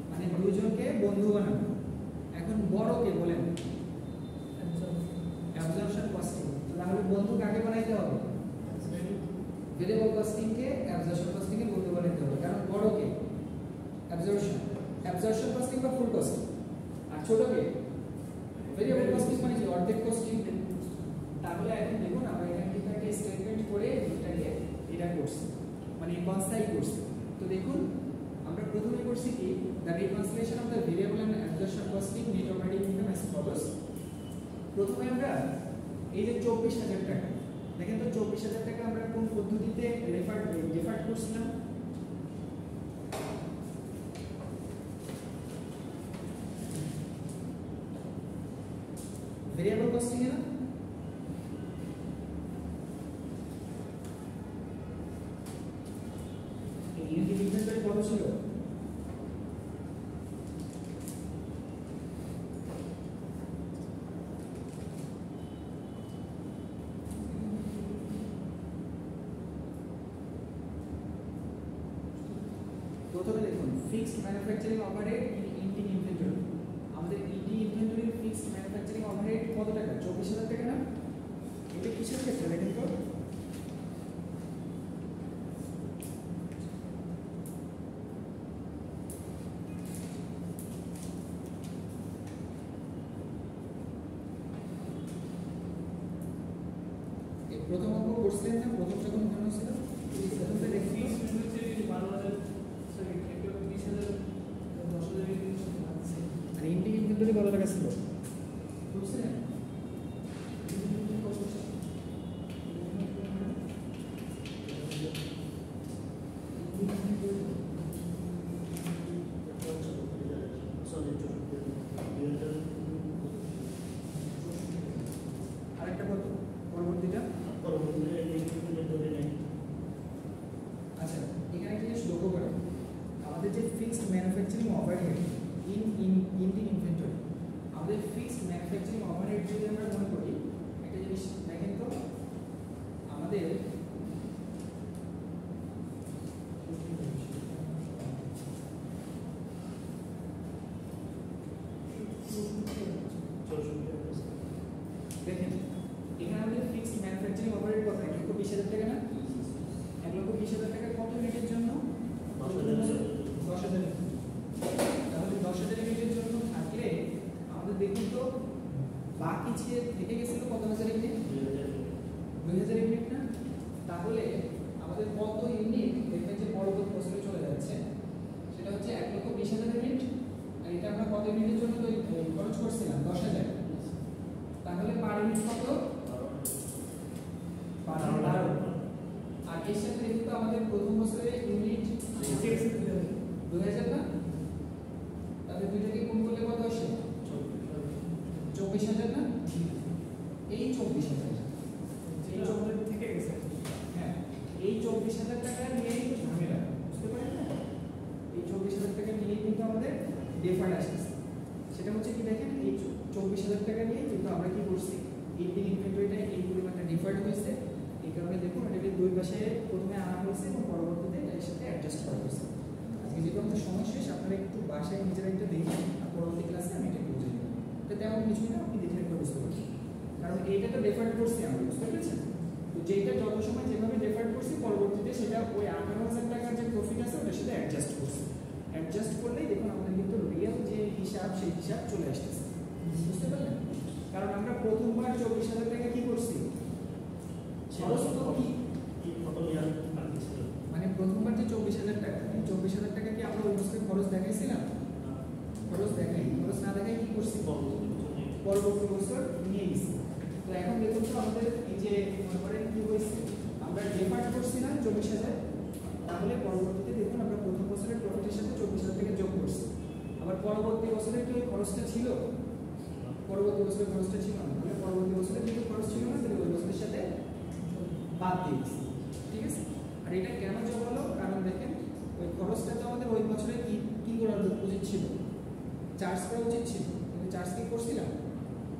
A: মানে দুজনকে বন্ধু বানানো। এখন বড়কে বলেন অ্যাবসর্পশন কস্টিং, তাহলে বন্ধু কাকে বানাইতে হবে, ভেরিয়েবল কস্টিংকে অ্যাবসর্পশন কস্টিংকে বন্ধু বানাইতে হবে, কারণ বড়কে অ্যাবসর্পশন কস্টিং বা ফুল কস্টিং, আর ছোটকে ভেরিয়েবল কস্টিং মানে কি অর্ধেক কস্টিং। তাহলে এখন দেখুন আমরা এখানে কিন্তু একটা স্টেটমেন্ট করে এটাকে এটা করছি, মানে কনসাইল করছি। তো দেখুন আমরা প্রথমে করছি কি, the reconciliation of the variable and absorption costing net operating income as follows. প্রথমে আমরা এই যে 24,000 টাকা, দেখেন তো 24,000 টাকা আমরা কোন পদ্ধতিতে ডিফার্ট করছিলাম, ভেরিয়েবল কস্টিং এ না? ইউনিট ইনভেন্টরি কত ছিল, প্রথমে দেখুন fixed manufacturing overhead ending inventory. আমাদের ইন্ডিং ইনভেন্টরির ফিক্সড ম্যানুফ্যাকচারিং ওভারহেড কত টাকা, 24,000 টাকা না? এটা কিসের ক্ষেত্রে দেখেন তো, প্রথম অঙ্ক করছিলেন না, প্রথম যখন মনে হচ্ছিল প্রথমটা দেখি
D: 12,000 সরি 20,000 10,000
A: আর ইন্ডিং ইনভেন্টরি কত টাকা ছিল বুঝছেন? আরেকটা কত পরবর্তীটা, আচ্ছা এখানে একটা জিনিস লক্ষ্য করেন, আমাদের যে fixed manufacturing overhead ending inventory, আমাদের ফিক্সড ম্যানুফ্যাকচারিং ওভারহেড যদি আমরা মনে করি, একটা জিনিস দেখেন তো, আমাদের দেখেন এখানে আমাদের ফিক্সড ম্যানুফ্যাকচারিং ওভারহেড কত 1,20,000 টাকা না 1,20,000 টাকা কত ইউনিটের জন্য 10,000 তাহলে 10,000 ইউনিটের জন্য থাকলে আমাদের দেখুন তো বাকি থেকে গেছিল কত হাজার ইউনিট 2,000 ইউনিট না তাহলে আমাদের কত ইউনিট দেখবেন যে পরবর্তী বছরে চলে যাচ্ছে সেটা হচ্ছে 1,20,000 ইউনিট আর এটা আমরা কত ইউনিটের জন্য খরচ করছিলাম 10,000 তাহলে পার ইউনিট কত 12 আর এর সাথে দেখুন তো আমাদের প্রথম বছরে ইউনিট 2,000 না তাহলে দুইটাকে গুণ করলে কত আসে 24,000 না এই 24,000
D: থেকে গেছে
A: হ্যাঁ এই 24,000 টাকা নিয়েই ঝামেলা বুঝতে পারেন না এই 24,000 টাকা নিয়ে কিন্তু আমাদের ডিফারেন্ট আসছে সেটা হচ্ছে কি দেখেন এই 24,000 টাকা নিয়ে কিন্তু আমরা কি করছি ইন্ডিং ইনভেন্টরিটা এই পরিমাণটা ডিফারেন্ট হয়েছে এই কারণে দেখুন এটাকে দুই পাশে প্রথমে আনা হয়েছে এবং পরবর্তীতে এর সাথে অ্যাডজাস্ট করা হয়েছে আজকে যেহেতু আমাদের সময় শেষ আপনারা একটু বাসায় নিজেরা একটা দেখুন আর পরবর্তী ক্লাসে আমি এটা বুঝিয়ে দেবো এটা তেমন কিছু না আপনি দেখে একটু বুঝতে পারবেন কারণ এইটা তো ডিফারেন্ট করছি আমরা বুঝতে পেরেছেন তো যেটা যত সময় যেভাবে ডিফারেন্ট করছি পরবর্তীতে সেটা ওই 18,000 টাকার যে প্রফিট আছে ওটার সাথে অ্যাডজাস্ট করছি অ্যাডজাস্ট করলেই দেখুন আমাদের কিন্তু রিয়েল যে হিসাব সেই হিসাব চলে আসতেছে বুঝতে পারলেন কারণ আমরা প্রথমবার 24,000 টাকা কি করছি খরচ তো কি মানে প্রথমবার যে 24,000 টাকা 24,000 টাকা কি আমরা ওই বছরে খরচ দেখাইছিলাম খরচ দেখাই খরচ না দেখাই কি করছি পরবর্তী বছর নিয়ে গেছি তো এখন দেখুন তো আমাদের এই যে মনে করেন কি হয়েছে আমরা ডিফার্ট করছি না 24,000 তাহলে পরবর্তীতে দেখুন আমরা প্রথম বছরের প্রফিটের সাথে 24,000 টাকা যোগ করছি আবার পরবর্তী বছরে কি ওই খরচটা ছিল পরবর্তী বছরের খরচটা ছিল না তাহলে পরবর্তী বছরে যেহেতু খরচ ছিল না তাহলে ওই বছরের সাথে বাদ দিয়েছি ঠিক আছে আর এটা কেন যোগ হলো কারণ দেখেন ওই খরচটা তো আমাদের ওই বছরে কি করা উচিত ছিল চার্জ করা উচিত ছিল কিন্তু চার্জ কি করছিলাম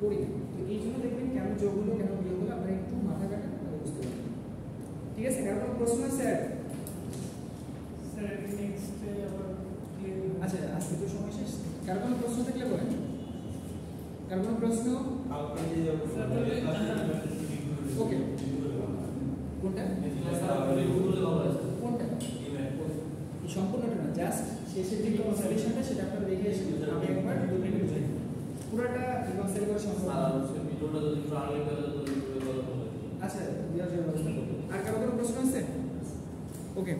A: করি না তো এই জন্য দেখবেন কেন যোগ হলো কেন বিয়োগ হলো আমরা একটু মাথা কাটা তাহলে বুঝতে পারবেন ঠিক আছে কারণ কোনো প্রশ্ন আছে
D: স্যার নেক্সট আবার
A: আচ্ছা আজকে তো সময় শেষ কার কোনো প্রশ্ন থাকলে বলেন কার কোনো প্রশ্ন ওকে কোনটা কোনটা সম্পূর্ণটা না জাস্ট শেষের যে কনসালেশনটা সেটা আপনারা দেখে এসেছেন আমি একবার 2 মিনিট বুঝাই পুরোটা রিকনসাইল করা সম্ভব আচ্ছা দেওয়ার ব্যবস্থা করব আর কারো কোনো প্রশ্ন আছে ওকে